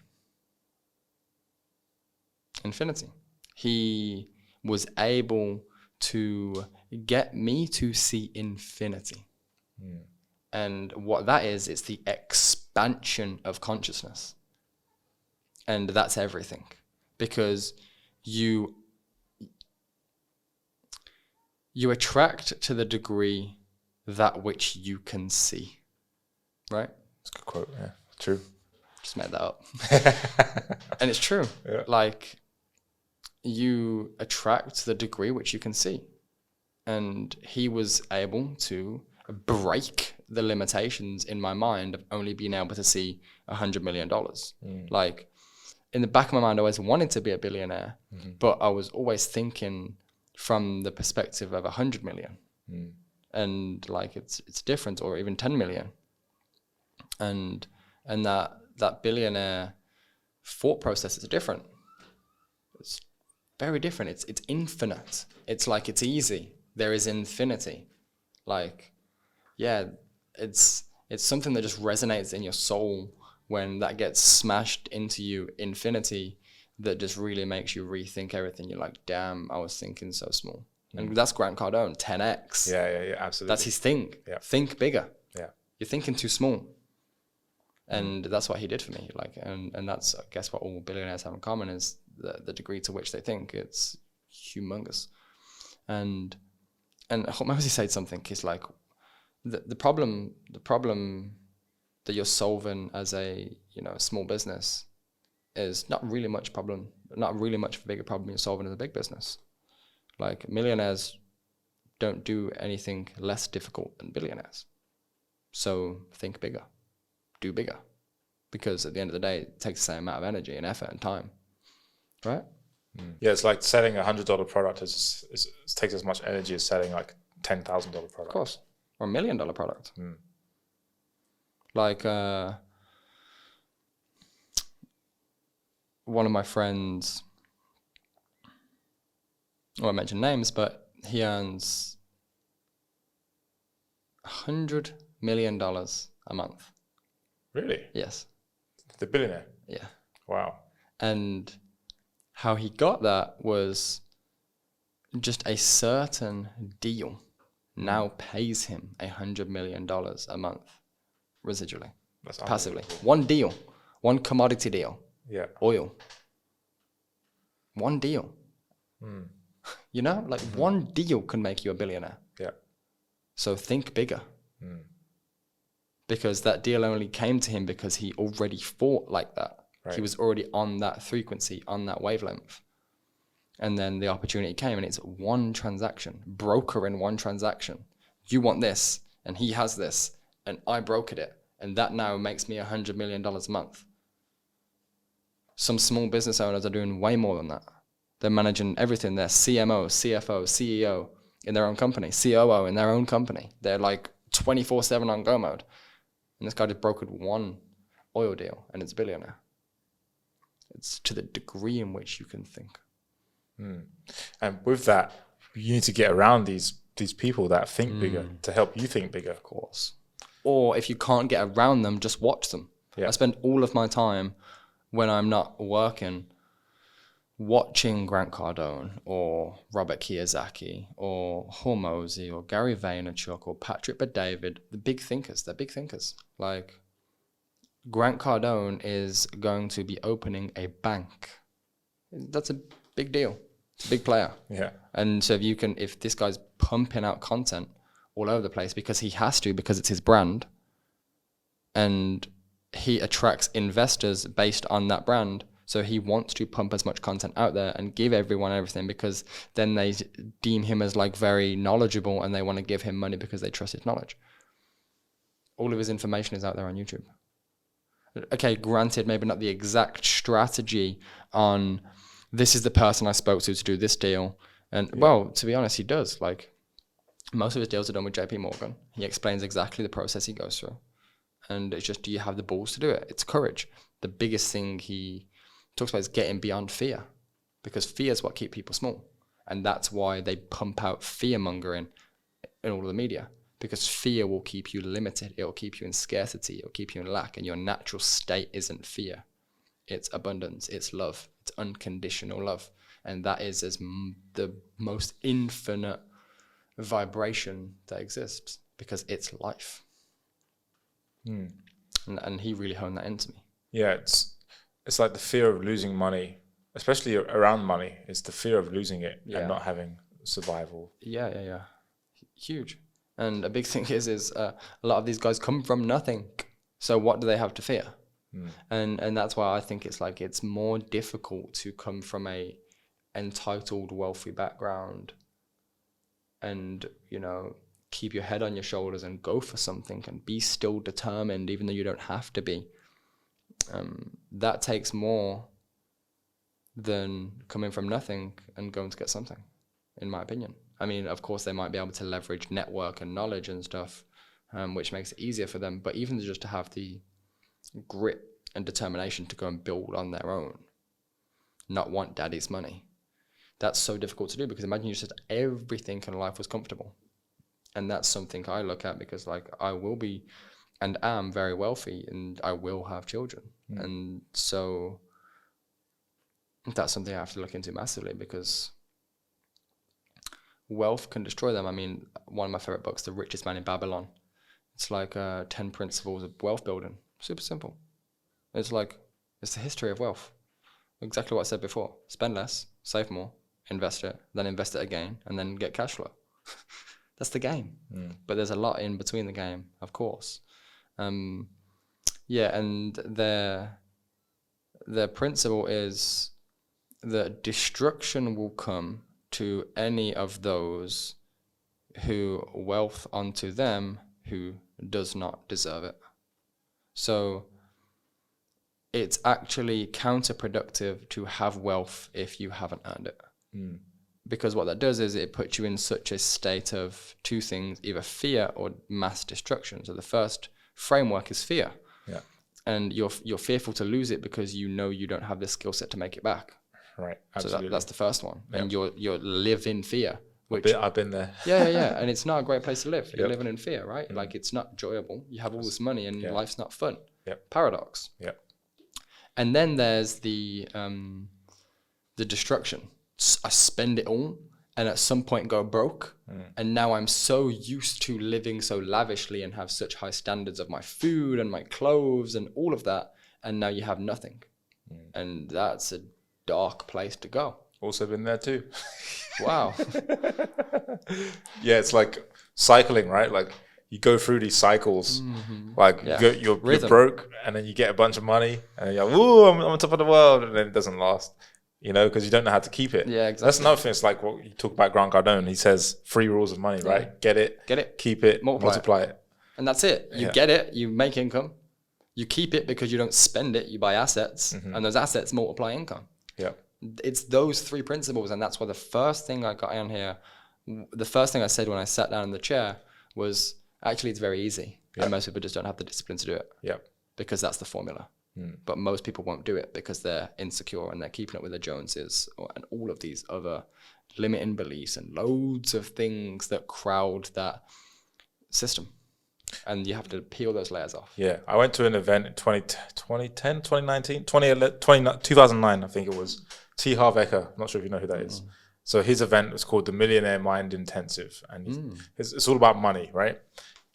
He was able to get me to see infinity. And what that is, it's the expansion of consciousness. And that's everything. Because you attract to the degree that which you can see. Right? That's a good quote, yeah. True. Just made that up. And it's true. Yeah. Like, you attract to the degree which you can see. And he was able to break the limitations in my mind of only being able to see $100 million. Like, in the back of my mind, I always wanted to be a billionaire, but I was always thinking from the perspective of 100 million. And like, it's different, or even 10 million. And that billionaire thought process is different. It's very different. It's infinite. It's like, it's easy. There is infinity. Like, yeah, it's something that just resonates in your soul when that gets smashed into you, infinity, that just really makes you rethink everything. You're like, damn, I was thinking so small. And that's Grant Cardone, 10x. Yeah, absolutely. That's his thing. Yeah. Think bigger. Yeah. You're thinking too small. And that's what he did for me. Like, and that's, I guess, what all billionaires have in common, is the degree to which they think. It's humongous. And Hormozy said something, is like, the problem that you're solving as a small business is not really much of a bigger problem you're solving as a big business. Like, millionaires don't do anything less difficult than billionaires. So think bigger, do bigger, because at the end of the day, it takes the same amount of energy and effort and time, right? Yeah, it's like selling $100 product takes as much energy as selling like $10,000 product. Of course, or $1 million product. Like, one of my friends, I won't mention names, but he earns $100 million a month. Really? Yes. The billionaire? Yeah. Wow. And how he got that was just a certain deal now pays him $100 million a month residually. That's passively. One deal, one commodity deal. Yeah. Oil. One deal. Like one deal can make you a billionaire. Yeah. So think bigger. Because that deal only came to him because he already thought like that. Right. He was already on that frequency, on that wavelength. And then the opportunity came, and it's one transaction, broker in one transaction. You want this, and he has this, and I brokered it. And that now makes me $100 million a month. Some small business owners are doing way more than that. They're managing everything. They're CMO, CFO, CEO in their own company, COO in their own company. They're like 24/7 on go mode. And this guy just brokered one oil deal, and it's a billionaire. It's to the degree in which you can think. And with that, you need to get around these people that think bigger to help you think bigger. Of course. Or if you can't get around them, just watch them. Yeah. I spend all of my time when I'm not working watching Grant Cardone or Robert Kiyosaki or Hormozy or Gary Vaynerchuk or Patrick Bet-David, the big thinkers, they're big thinkers. Like Grant Cardone is going to be opening a bank. That's a big deal. It's a big player. Yeah. And so if this guy's pumping out content all over the place because he has to, because it's his brand, and he attracts investors based on that brand. So he wants to pump as much content out there and give everyone everything, because then they deem him as like very knowledgeable and they want to give him money because they trust his knowledge. All of his information is out there on YouTube. Okay, granted, maybe not the exact strategy on this is the person I spoke to do this deal. And well, to be honest, he does. Like most of his deals are done with JP Morgan. He explains exactly the process he goes through. And it's just, do you have the balls to do it? It's courage. The biggest thing he talks about is getting beyond fear, because fear is what keeps people small. And that's why they pump out fear mongering in all of the media, because fear will keep you limited. It will keep you in scarcity. It will keep you in lack. And your natural state isn't fear. It's abundance. It's love. It's unconditional love. And that is the most infinite vibration that exists, because it's life. And he really honed that into me. Yeah, it's like the fear of losing money, especially around money. It's the fear of losing it and not having survival. Yeah. Huge. And a big thing is a lot of these guys come from nothing. So what do they have to fear? And that's why I think it's more difficult to come from a entitled, wealthy background and, keep your head on your shoulders and go for something and be still determined, even though you don't have to be. That takes more than coming from nothing and going to get something, in my opinion. I mean, of course, they might be able to leverage network and knowledge and stuff, which makes it easier for them. But even just to have the grit and determination to go and build on their own, not want daddy's money, that's so difficult to do, because imagine you said everything in life was comfortable. And that's something I look at, because I will be and am very wealthy and I will have children. And so that's something I have to look into massively, because wealth can destroy them. I mean, one of my favorite books, The Richest Man in Babylon, it's like 10 principles of wealth building. Super simple. It's the history of wealth. Exactly what I said before. Spend less, save more, invest it, then invest it again, and then get cash flow. That's the game. But there's a lot in between the game, of course. And their principle is that destruction will come to any of those who wealth unto them who does not deserve it. So it's actually counterproductive to have wealth if you haven't earned it. Because what that does is it puts you in such a state of two things, either fear or mass destruction. So the first framework is fear. Yeah. And you're fearful to lose it because you know you don't have the skill set to make it back. Right. Absolutely. So that's the first one. Yep. And you live in fear. Which, I've been there. Yeah. And it's not a great place to live. You're living in fear, right? Like it's not enjoyable. You have all this money and life's not fun. Yep. Paradox. Yep. And then there's the destruction. I spend it all and at some point go broke. And now I'm so used to living so lavishly and have such high standards of my food and my clothes and all of that. And now you have nothing. And that's a dark place to go. Also been there too. Wow. Yeah, it's like cycling, right? Like you go through these cycles. Like you're broke and then you get a bunch of money and you're like, ooh, I'm on top of the world. And then it doesn't last. Because you don't know how to keep it. Yeah, exactly. That's another thing. It's like what you talk about Grant Cardone. He says 3 rules of money, right? Get it, keep it, multiply it. And that's it. You get it, you make income. You keep it because you don't spend it, you buy assets. And those assets multiply income. Yeah. It's those 3 principles. And that's why the first thing I got on here, the first thing I said when I sat down in the chair was, actually, it's very easy. And most people just don't have the discipline to do it. Yeah. Because that's the formula. But most people won't do it because they're insecure and they're keeping up with the Joneses and all of these other limiting beliefs and loads of things that crowd that system. And you have to peel those layers off. Yeah. I went to an event in 2010, 2019, 2009, I think it was, T. Harv Eker. I'm not sure if you know who that is. So his event was called the Millionaire Mind Intensive, and it's all about money, right?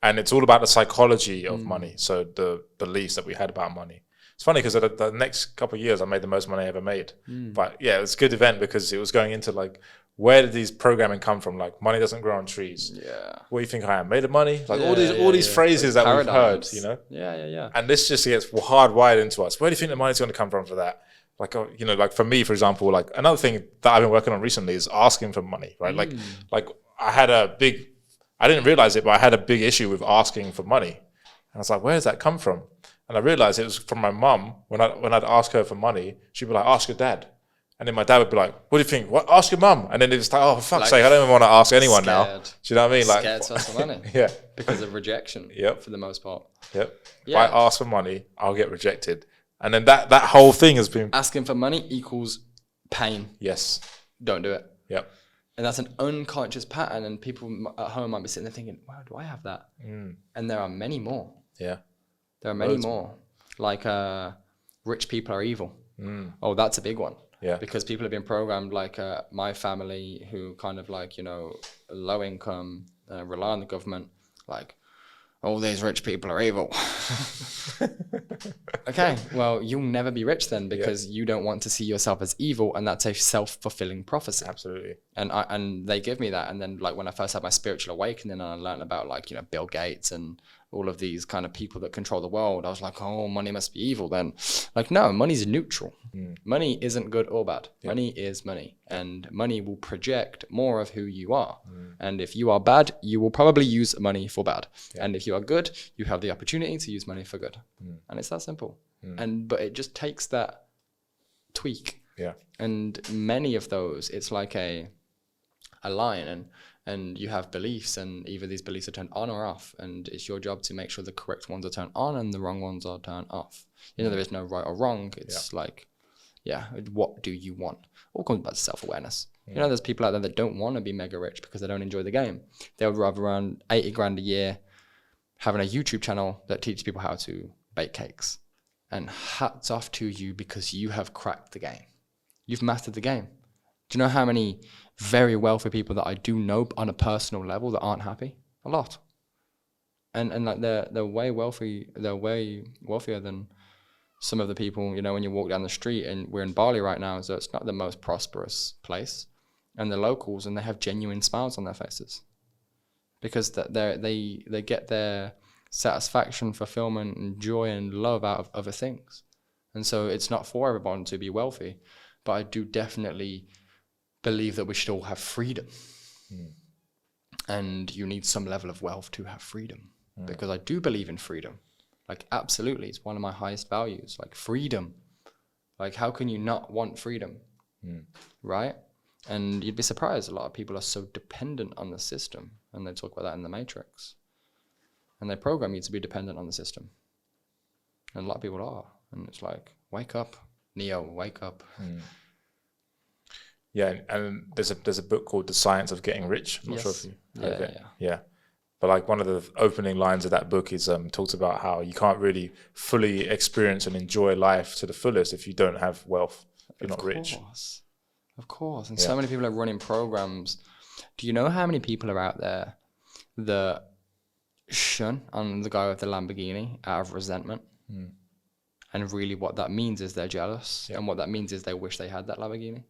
And it's all about the psychology of money. So the beliefs that we had about money. It's funny because the next couple of years I made the most money I ever made. But yeah, it was a good event because it was going into like, where did these programming come from? Like, money doesn't grow on trees. Yeah. What do you think I am? Made of money? Like all these phrases that we've heard, you know? Yeah. And this just gets hardwired into us. Where do you think the money's going to come from for that? Like, you know, like for me, for example, like another thing that I've been working on recently is asking for money, right? Like I didn't realize it, but I had a big issue with asking for money. And I was like, where does that come from? And I realized it was from my mum. When I'd ask her for money, she'd be like, ask your dad. And then my dad would be like, what do you think? What? Ask your mum. And then it's like, oh, for fuck's sake, I don't even want to ask anyone now. Do you know what I mean? Like, scared to ask for money. Yeah. Because of rejection. Yep. For the most part. Yep. Yeah. If I ask for money, I'll get rejected. And then that whole thing has been... Asking for money equals pain. Yes. Don't do it. Yep. And that's an unconscious pattern. And people at home might be sitting there thinking, wow, do I have that? And there are many more. Yeah. There are many more. Like rich people are evil. Oh, that's a big one. Yeah. Because people have been programmed like my family who kind of like, you know, low income, rely on the government, like, all these rich people are evil. Okay, well, you'll never be rich then because you don't want to see yourself as evil, and that's a self-fulfilling prophecy. Absolutely. And they give me that. And then like when I first had my spiritual awakening and I learned about like, you know, Bill Gates and all of these kind of people that control the world, I was like, oh, money must be evil then. Like, no, money's neutral. Money isn't good or bad. Money is money, and money will project more of who you are. And if you are bad, you will probably use money for bad. And if you are good, you have the opportunity to use money for good. And it's that simple. But it just takes that tweak. Yeah. And many of those, it's like a line, and you have beliefs, and either these beliefs are turned on or off, and it's your job to make sure the correct ones are turned on and the wrong ones are turned off. You know, there is no right or wrong. It's like, what do you want? All comes back to self-awareness. You know, there's people out there that don't want to be mega rich because they don't enjoy the game. They would rather earn 80 grand a year having a YouTube channel that teaches people how to bake cakes. And hats off to you because you have cracked the game. You've mastered the game. Do you know how many very wealthy people that I do know on a personal level that aren't happy? A lot. And like they're way wealthy. They're way wealthier than some of the people, you know, when you walk down the street, and we're in Bali right now, so it's not the most prosperous place. And the locals, and they have genuine smiles on their faces because they get their satisfaction, fulfillment, and joy and love out of other things. And so it's not for everyone to be wealthy, but I do definitely believe that we should all have freedom. And you need some level of wealth to have freedom, because I do believe in freedom. Like, absolutely, it's one of my highest values, like freedom. Like, how can you not want freedom? Right? And you'd be surprised, a lot of people are so dependent on the system, and they talk about that in the Matrix. And they program you to be dependent on the system. And a lot of people are. And it's like, wake up, Neo, wake up. Yeah, and there's a book called The Science of Getting Rich. I'm not sure if you heard of it. Yeah. But like one of the opening lines of that book is talks about how you can't really fully experience and enjoy life to the fullest if you don't have wealth, if you're not rich. Of course. And so many people are running programs. Do you know how many people are out there that shun on the guy with the Lamborghini out of resentment? And really what that means is they're jealous. And what that means is they wish they had that Lamborghini.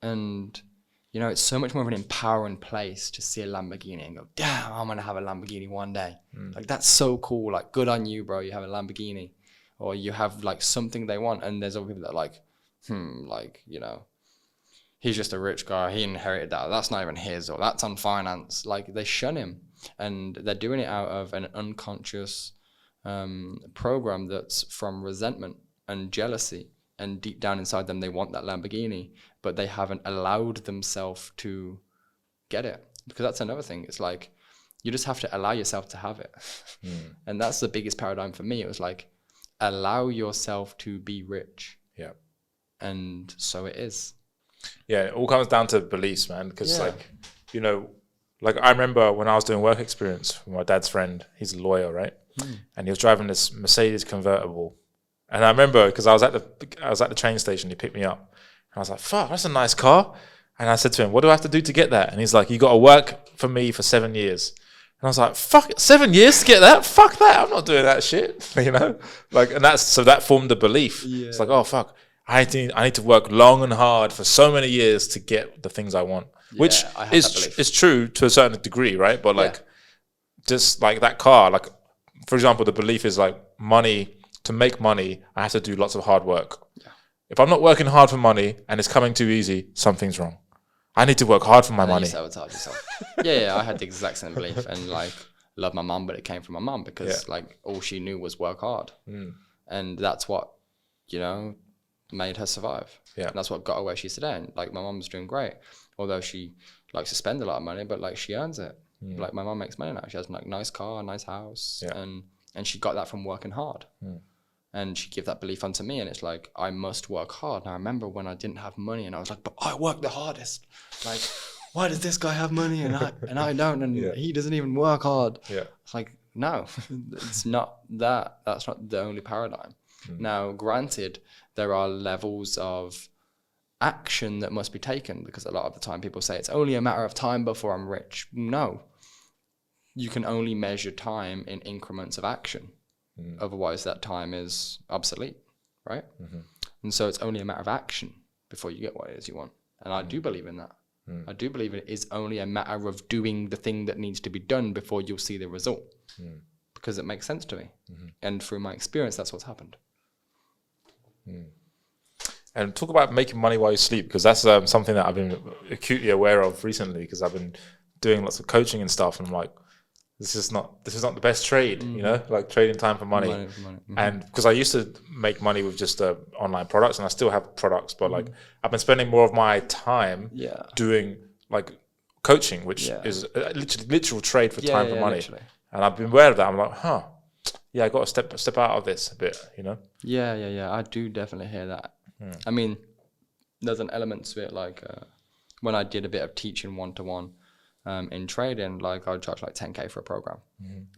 And, you know, it's so much more of an empowering place to see a Lamborghini and go, damn, I'm going to have a Lamborghini one day. Like, that's so cool. Like, good on you, bro. You have a Lamborghini. Or you have, like, something they want. And there's other people that are like, like, you know, he's just a rich guy. He inherited that. That's not even his. Or that's on finance. Like, they shun him. And they're doing it out of an unconscious program that's from resentment and jealousy. And deep down inside them, they want that Lamborghini, but they haven't allowed themselves to get it. Because that's another thing. It's like, you just have to allow yourself to have it. And that's the biggest paradigm for me. It was like, allow yourself to be rich. Yeah. And so it is. Yeah, it all comes down to beliefs, man. Because like, you know, like I remember when I was doing work experience with my dad's friend, he's a lawyer, right? And he was driving this Mercedes convertible. And I remember because I was at the train station, he picked me up. I was like, fuck, that's a nice car. And I said to him, what do I have to do to get that? And he's like, you got to work for me for 7 years. And I was like, fuck, 7 years to get that? Fuck that. I'm not doing that shit. You know? Like, and so that formed the belief. Yeah. It's like, oh, fuck. I need to work long and hard for so many years to get the things I want, which is true to a certain degree, right? But like, just like that car, like, for example, the belief is like to make money, I have to do lots of hard work. Yeah. If I'm not working hard for money and it's coming too easy, something's wrong. I need to work hard for my money. You sabotage yourself. yeah, I had the exact same belief, and like, love my mum, but it came from my mum because like all she knew was work hard, and that's what, you know, made her survive. Yeah, and that's what got her where she's today. And like, my mum's doing great, although she likes to spend a lot of money, but like, she earns it. Like, my mum makes money now. She has like nice car, nice house, and she got that from working hard. And she gave that belief onto me, and it's like, I must work hard. And I remember when I didn't have money, and I was like, but I work the hardest. Like, why does this guy have money and I don't, and he doesn't even work hard? Yeah, it's like, no, it's not that. That's not the only paradigm. Now, granted, there are levels of action that must be taken, because a lot of the time people say it's only a matter of time before I'm rich. No, you can only measure time in increments of action. Otherwise, that time is obsolete, right? And so it's only a matter of action before you get what it is you want. And I do believe in that. I do believe it is only a matter of doing the thing that needs to be done before you'll see the result, because it makes sense to me. And through my experience, that's what's happened. And talk about making money while you sleep, because that's something that I've been acutely aware of recently, because I've been doing lots of coaching and stuff, and I'm like, this is not the best trade, you know, like trading time for money. And because I used to make money with just online products, and I still have products, but like, I've been spending more of my time doing like coaching, which is a literal trade for time for money. Literally. And I've been aware of that. I'm like, I got to step out of this a bit, you know? Yeah. I do definitely hear that. I mean, there's an element to it, like when I did a bit of teaching one-to-one in trading, like, I'd charge like 10K for a program.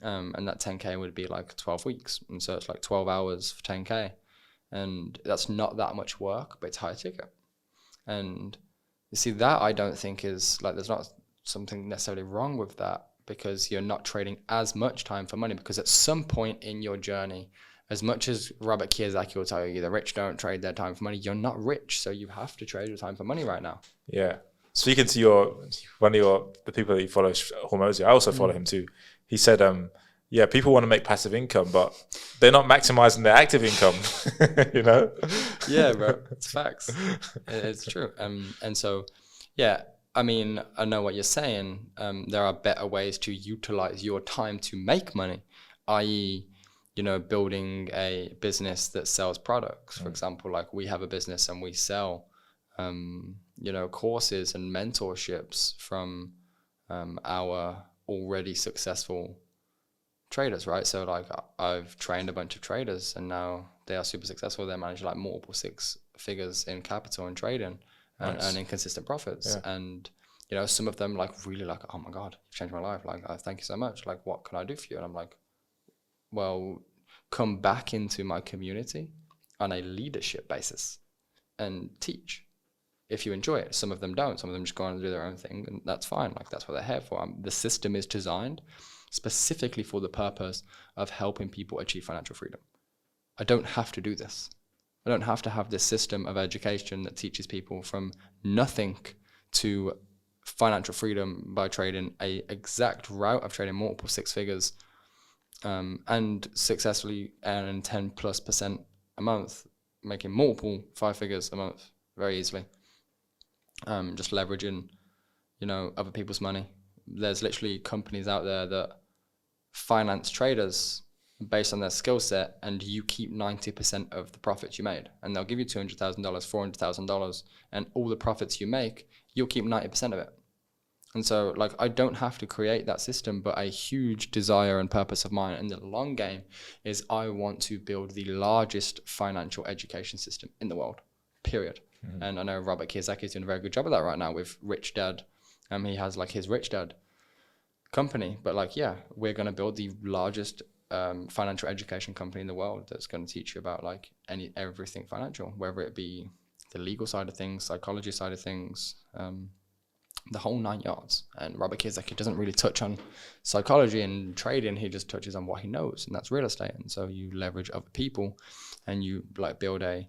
And that 10K would be like 12 weeks. And so it's like 12 hours for 10K. And that's not that much work, but it's high ticket. And you see, that I don't think is like, there's not something necessarily wrong with that, because you're not trading as much time for money. Because at some point in your journey, as much as Robert Kiyosaki will tell you the rich don't trade their time for money, you're not rich, so you have to trade your time for money right now. Yeah. Speaking to the people that you follow, Hormozy, I also follow him too. He said, people want to make passive income, but they're not maximizing their active income, you know? Yeah, bro, it's facts. It's true. And so, I mean, I know what you're saying. There are better ways to utilize your time to make money, i.e., you know, building a business that sells products. For example, like, we have a business and we sell, you know, courses and mentorships from our already successful traders, right? So like, I've trained a bunch of traders, and now they are super successful. They're managing like multiple six figures in capital and trading, and earning consistent profits. And, you know, some of them like really like, oh my God, you've changed my life. Like, thank you so much. Like, what can I do for you? And I'm like, well, come back into my community on a leadership basis and teach. If you enjoy it. Some of them don't. Some of them just go on and do their own thing, and that's fine. Like, that's what they're here for. The system is designed specifically for the purpose of helping people achieve financial freedom. I don't have to do this. I don't have to have this system of education that teaches people from nothing to financial freedom by trading a exact route of trading multiple six figures and successfully earning 10+% a month, making multiple 5 figures a month very easily. Just leveraging, you know, other people's money. There's literally companies out there that finance traders based on their skill set, and you keep 90% of the profits you made, and they'll give you $200,000, $400,000, and all the profits you make, you'll keep 90% of it. And so, like, I don't have to create that system, but a huge desire and purpose of mine in the long game is I want to build the largest financial education system in the world, period. And I know Robert Kiyosaki is doing a very good job of that right now with Rich Dad. He has like his Rich Dad company, but like, we're going to build the largest financial education company in the world that's going to teach you about like everything financial, whether it be the legal side of things, psychology side of things, the whole 9 yards. And Robert Kiyosaki doesn't really touch on psychology and trading. He just touches on what he knows, and that's real estate. And so you leverage other people and you like build a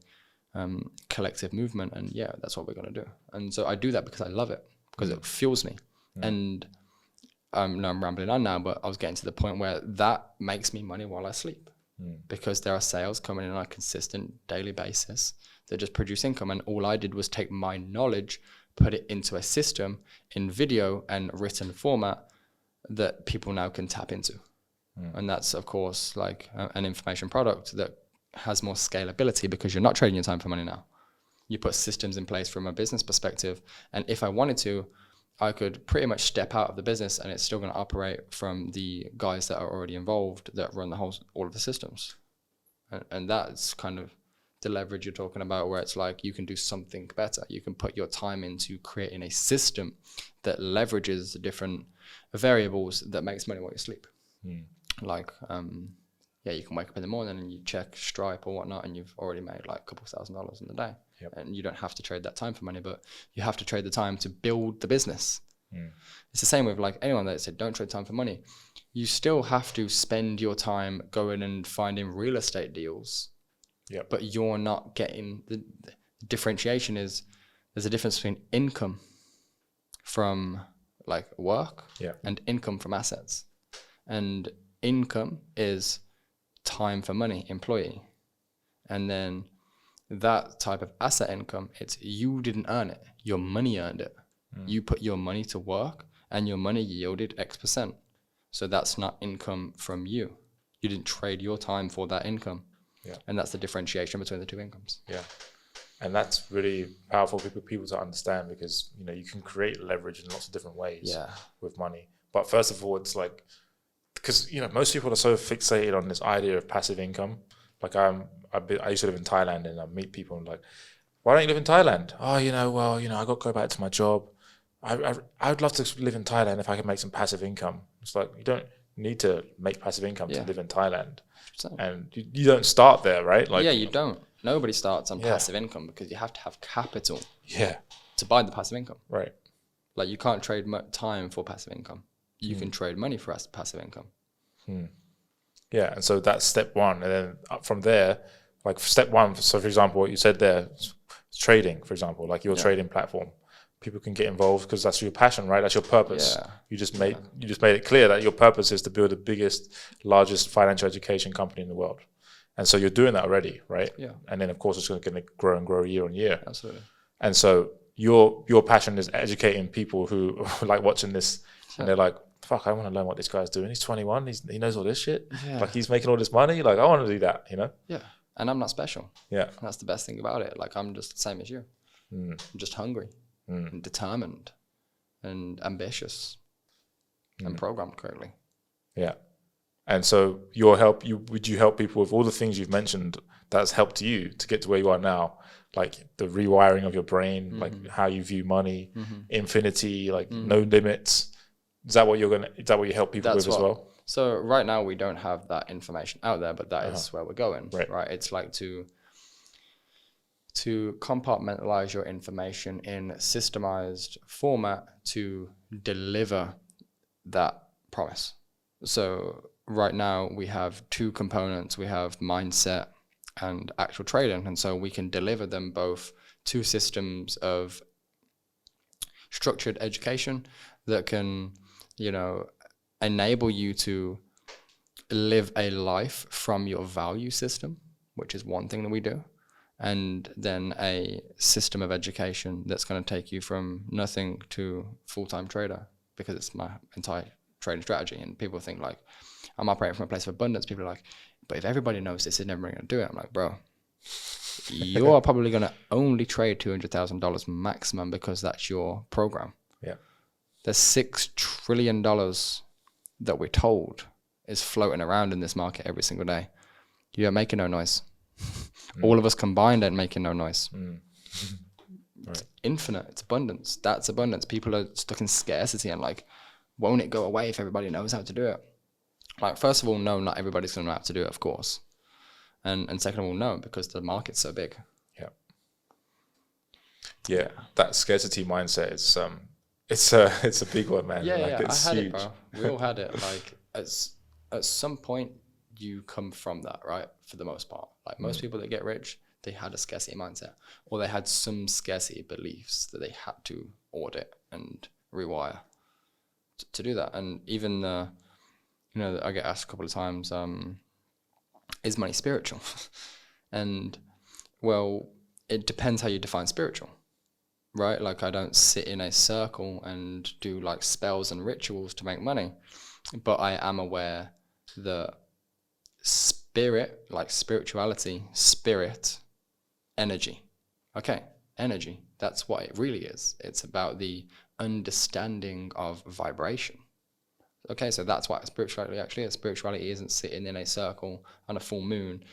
collective movement. And yeah, that's what we're going to do. And so I do that because I love it, because it fuels me. And no, I'm rambling on now, but I was getting to the point where that makes me money while I sleep, because there are sales coming in on a consistent daily basis that just produce income. And all I did was take my knowledge, put it into a system in video and written format that people now can tap into. And that's, of course, like an information product that has more scalability, because you're not trading your time for money now. You put systems in place from a business perspective. And if I wanted to, I could pretty much step out of the business and it's still going to operate from the guys that are already involved that run all of the systems. And that's kind of the leverage you're talking about, where it's like you can do something better. You can put your time into creating a system that leverages the different variables that makes money while you sleep. Like, you can wake up in the morning and you check Stripe or whatnot, and you've already made like a couple $1,000s in the day. And you don't have to trade that time for money, but you have to trade the time to build the business. It's the same with like anyone that said, don't trade time for money. You still have to spend your time going and finding real estate deals. But you're not getting the differentiation is there's a difference between income from like work and income from assets. And income is time for money, employee. And then that type of asset income, it's you didn't earn it, your money earned it. You put your money to work and your money yielded X%. So that's not income from you. You didn't trade your time for that income. And that's the differentiation between the two incomes. And that's really powerful for people to understand, because you can create leverage in lots of different ways with money. But first of all, it's like, because most people are so fixated on this idea of passive income. Like I used to live in Thailand, and I meet people and like, why don't you live in Thailand? Oh, I got to go back to my job. I would love to live in Thailand if I could make some passive income. It's like, you don't need to make passive income to live in Thailand. 100%. And you don't start there, right? Like, you don't. Nobody starts on passive income, because you have to have capital to buy the passive income. Right. Like you can't trade time for passive income. You can trade money for passive income. Yeah, and so that's step one. And then up from there, like step one, so for example, what you said there, trading, for example, like your trading platform. People can get involved because that's your passion, right? That's your purpose. You just made it clear that your purpose is to build the biggest, largest financial education company in the world. And so you're doing that already, right? And then of course it's going to grow and grow year on year. Absolutely. And so your passion is educating people who like watching this and they're like, fuck, I want to learn what this guy's doing. He's 21. He knows all this shit. Like he's making all this money. Like I want to do that, Yeah. And I'm not special. Yeah. That's the best thing about it. Like I'm just the same as you. I'm just hungry and determined and ambitious and programmed correctly. Yeah. And so would you help people with all the things you've mentioned that's helped you to get to where you are now? Like the rewiring of your brain, like how you view money, infinity, like no limits. Is that what you help people with as well? So right now we don't have that information out there, but that is where we're going, right? It's like to compartmentalize your information in systemized format to deliver that promise. So right now we have two components. We have mindset and actual trading. And so we can deliver them both to systems of structured education that can, enable you to live a life from your value system, which is one thing that we do. And then a system of education that's going to take you from nothing to full-time trader, because it's my entire trading strategy. And people think like, I'm operating from a place of abundance. People are like, but if everybody knows this, is never going to do it. I'm like, bro, you are probably going to only trade $200,000 maximum because that's your program. Yeah. There's $6 trillion that we're told is floating around in this market every single day. You're making no noise. All of us combined ain't making no noise. It's infinite. It's abundance. That's abundance. People are stuck in scarcity and like, won't it go away if everybody knows how to do it? Like, first of all, no, not everybody's going to know how to do it, of course. And second of all, no, because the market's so big. Yeah. Yeah, that scarcity mindset is it's a big one, man. Yeah, like, yeah, it's I had huge. it, bro. We all had it. Like at some point, you come from that, right? For the most part, like most people that get rich, they had a scarcity mindset, or they had some scarcity beliefs that they had to audit and rewire to do that. And even I get asked a couple of times, is money spiritual? And well, it depends how you define spiritual. Right? Like I don't sit in a circle and do like spells and rituals to make money, but I am aware that spirit, like spirituality, spirit, energy. Okay, energy. That's what it really is. It's about the understanding of vibration. Okay, so that's what spirituality actually is. Spirituality isn't sitting in a circle on a full moon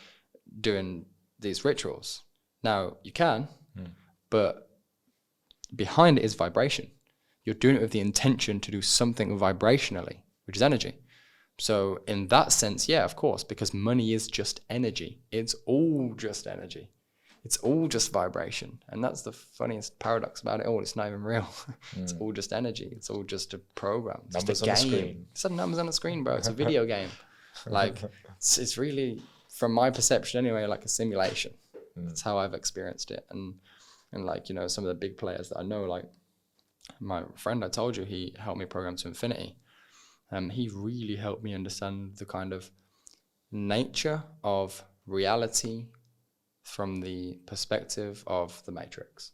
doing these rituals. Now, you can, but behind it is vibration. You're doing it with the intention to do something vibrationally, which is energy. So in that sense, yeah, of course, because money is just energy. It's all just energy. It's all just vibration. And that's the funniest paradox about it all. It's not even real. It's all just energy. It's all just a program. Numbers just a on game. the screen. It's some numbers on the screen, bro. It's a video game. Like it's really, from my perception anyway, like a simulation. That's how I've experienced it. And like, some of the big players that I know, like my friend I told you, he helped me program to infinity. He really helped me understand the kind of nature of reality from the perspective of the Matrix,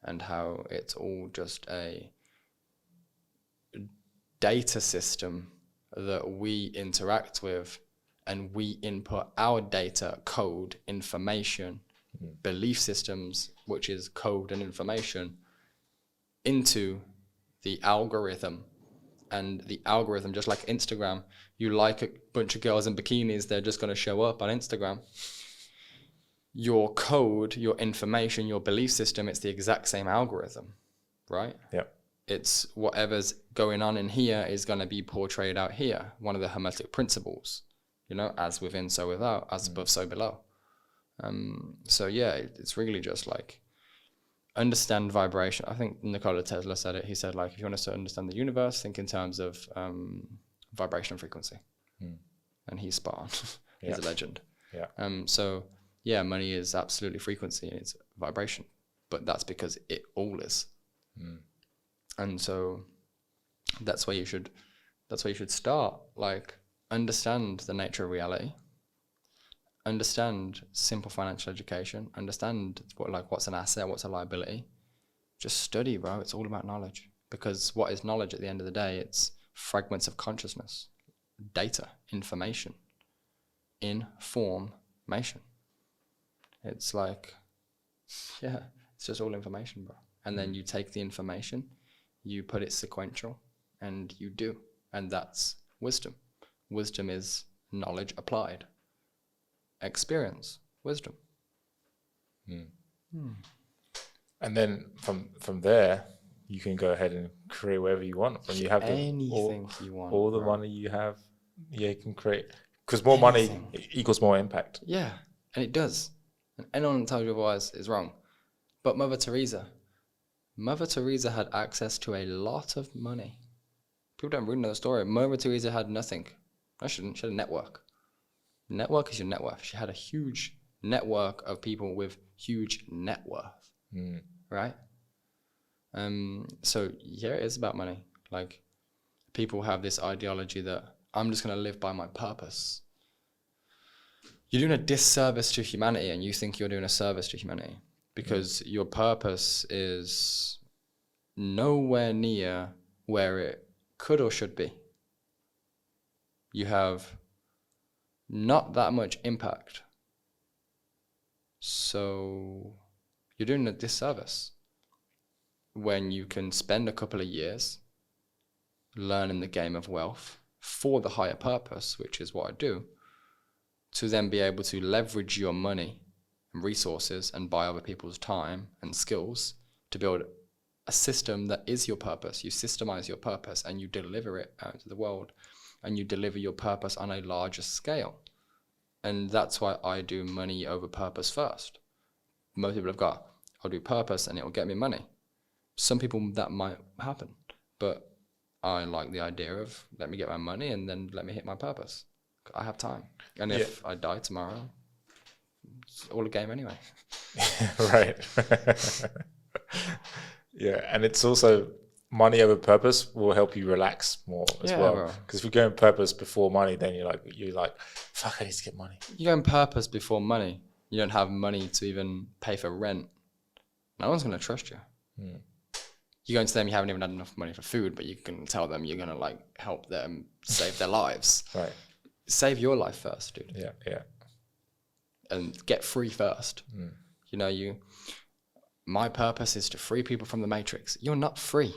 and how it's all just a data system that we interact with, and we input our data, code, information, belief systems, which is code and information, into the algorithm. And the algorithm, just like Instagram, you like a bunch of girls in bikinis, they're just going to show up on Instagram. Your code, your information, your belief system, it's the exact same algorithm, right? Yeah. It's whatever's going on in here is going to be portrayed out here. One of the Hermetic principles, as within, so without, as above, so below. So yeah, it's really just like understand vibration. I think Nikola Tesla said it. He said, like, if you want to understand the universe, think in terms of vibration and frequency. And he's spot on. He's a legend. Yeah. So yeah, money is absolutely frequency and it's vibration, but that's because it all is. And so that's where you should start. Like, understand the nature of reality. Understand simple financial education. Understand what's an asset, what's a liability. Just study, bro. It's all about knowledge. Because what is knowledge at the end of the day? It's fragments of consciousness, data, information, information. It's like, yeah, it's just all information, bro. And then you take the information, you put it sequential, and you do. And that's wisdom. Wisdom is knowledge applied. Experience, wisdom. And then from there, you can go ahead and create whatever you want. When you have anything you want, all the money you have, you can create. Because more money equals more impact. Yeah, and it does. And anyone that tells you otherwise is wrong. But Mother Teresa had access to a lot of money. People don't really know the story. Mother Teresa had nothing. She had a network. Network is your net worth. She had a huge network of people with huge net worth, right? So yeah, it is about money. Like, people have this ideology that I'm just going to live by my purpose. You're doing a disservice to humanity, and you think you're doing a service to humanity, because your purpose is nowhere near where it could or should be. You have not that much impact. So you're doing a disservice when you can spend a couple of years learning the game of wealth for the higher purpose, which is what I do, to then be able to leverage your money and resources and buy other people's time and skills to build a system that is your purpose. You systemize your purpose and you deliver it out to the world, and you deliver your purpose on a larger scale. And that's why I do money over purpose first. Most people have got I'll do purpose and it will get me money. Some people that might happen, but I like the idea of let me get my money and then let me hit my purpose. I have time. And if I die tomorrow, it's all a game anyway. Right. Yeah, and it's also money over purpose will help you relax more as well. Because if you're going purpose before money, then you're like, fuck, I need to get money. You're going purpose before money. You don't have money to even pay for rent. No one's going to trust you. You go into them, you haven't even had enough money for food, but you can tell them you're going to like help them save their lives. Right. Save your life first, dude. Yeah. And get free first. You know, my purpose is to free people from the matrix. You're not free.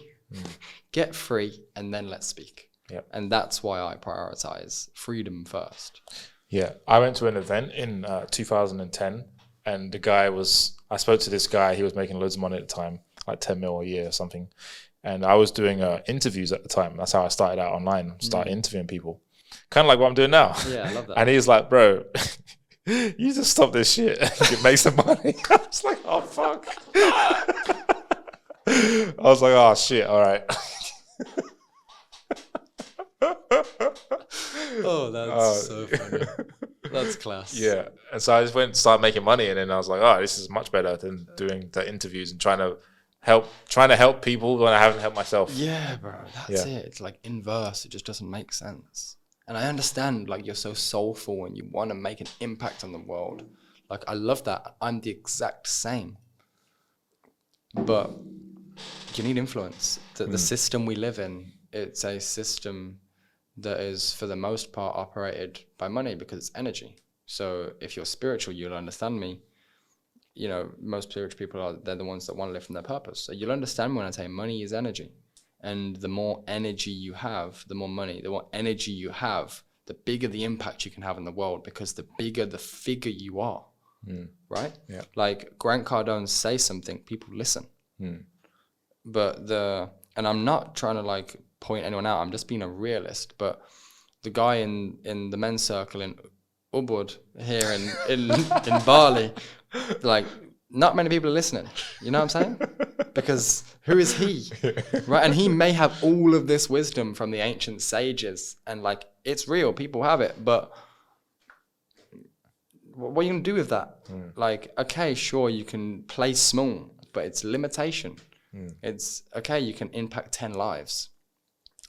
Get free and then let's speak. Yep. And that's why I prioritize freedom first. Yeah. I went to an event in 2010 and I spoke to this guy, he was making loads of money at the time, like 10 mil a year or something. And I was doing interviews at the time. That's how I started out online, interviewing people. Kind of like what I'm doing now. Yeah, I love that. And he's like, bro, you just stop this shit and you can make some money. I was like, oh, fuck. I was like, oh, shit, all right. Oh, that's so funny. That's class. Yeah. And so I just went and started making money. And then I was like, oh, this is much better than doing the interviews and trying to help people when I haven't helped myself. Yeah, bro. That's it. It's like inverse. It just doesn't make sense. And I understand, like, you're so soulful and you want to make an impact on the world. Like, I love that. I'm the exact same. But you need influence. The system we live in, it's a system that is, for the most part, operated by money because it's energy. So if you're spiritual, you'll understand me. You know, most spiritual people they're the ones that want to live from their purpose. So you'll understand when I say money is energy. And the more energy you have, the more money. The more energy you have, the bigger the impact you can have in the world, because the bigger the figure you are, right? Yeah. Like Grant Cardone say something, people listen. But and I'm not trying to like point anyone out, I'm just being a realist, but the guy in the men's circle in Ubud here in Bali, like not many people are listening. You know what I'm saying? Because who is he? Right? And he may have all of this wisdom from the ancient sages and like it's real, people have it, but what are you going to do with that? Like, okay, sure, you can play small, but it's limitation. It's okay, you can impact 10 lives,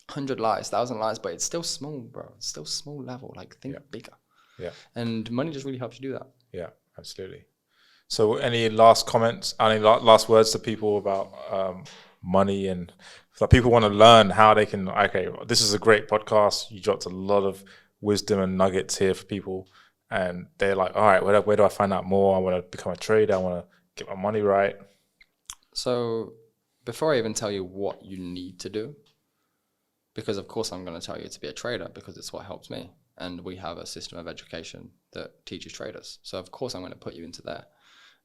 100 lives, 1,000 lives, but it's still small, bro. It's still small level. Like, think bigger. Yeah. And money just really helps you do that. Yeah, absolutely. So any last comments, any last words to people about money, and if people want to learn how they can, okay, this is a great podcast. You dropped a lot of wisdom and nuggets here for people. And they're like, all right, where do I find out more? I want to become a trader. I want to get my money right. So before I even tell you what you need to do, because of course I'm going to tell you to be a trader because it's what helps me. And we have a system of education that teaches traders. So of course I'm going to put you into there.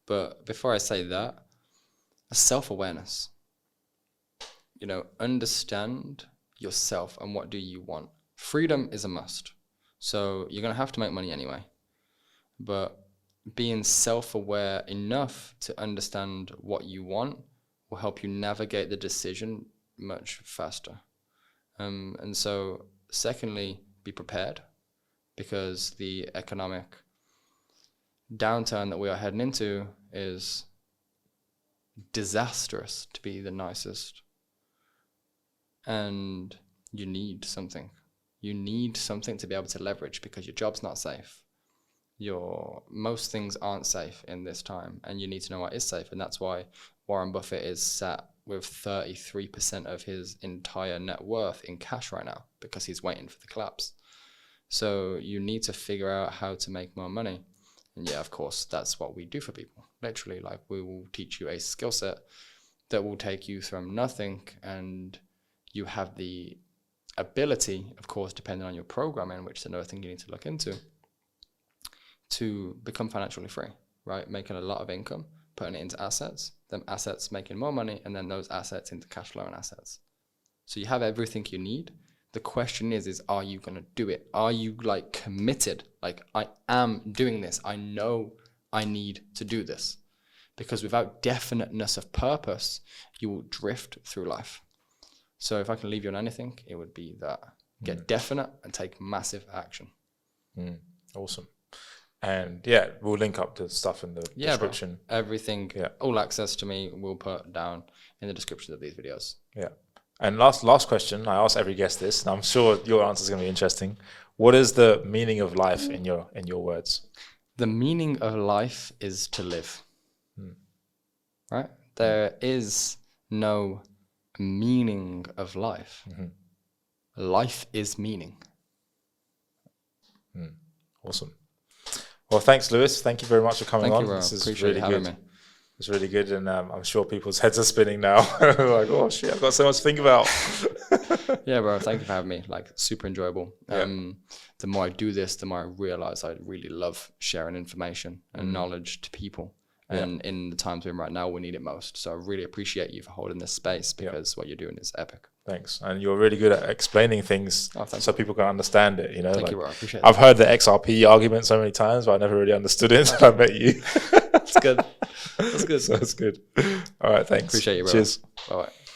But before I say that, self-awareness. You know, understand yourself and what do you want. Freedom is a must. So you're going to have to make money anyway. But being self-aware enough to understand what you want will help you navigate the decision much faster. And so secondly, be prepared, because the economic downturn that we are heading into is disastrous, to be the nicest. And you need something. You need something to be able to leverage, because your job's not safe. Most things aren't safe in this time, and you need to know what is safe. And that's why Warren Buffett is sat with 33% of his entire net worth in cash right now, because he's waiting for the collapse. So you need to figure out how to make more money. And yeah, of course, that's what we do for people. Literally, like, we will teach you a skill set that will take you from nothing, and you have the ability, of course, depending on your programming, which is another thing you need to look into, to become financially free, right? Making a lot of income, putting it into assets, them assets making more money, and then those assets into cash flow and assets. So you have everything you need. The question is are you going to do it? Are you like committed? Like, I am doing this. I know I need to do this. because without definiteness of purpose, you will drift through life. So if I can leave you on anything, it would be that. Get definite and take massive action. Awesome. And yeah, we'll link up the stuff in the description. Bro. Everything, all access to me, we'll put down in the description of these videos. Yeah. And last question, I ask every guest this, and I'm sure your answer is going to be interesting. What is the meaning of life in your words? The meaning of life is to live. Right? There is no meaning of life. Life is meaning. Awesome. Well, thanks, Lewis. Thank you very much for coming on. Thank you, this is appreciate really having good. me. It's really good, and I'm sure people's heads are spinning now. Like, oh shit, I've got so much to think about. Yeah, bro. Thank you for having me. Like, super enjoyable. The more I do this, the more I realize I really love sharing information and knowledge to people. And in the times we're in right now, we need it most. So I really appreciate you for holding this space, because what you're doing is epic. Thanks. And you're really good at explaining things so people can understand it. You know, thank you, bro. I appreciate I've heard the XRP argument so many times, but I never really understood it until I met you. That's good. That's good. So that's good. All right. Thanks. Appreciate you, bro. Cheers. Bye-bye.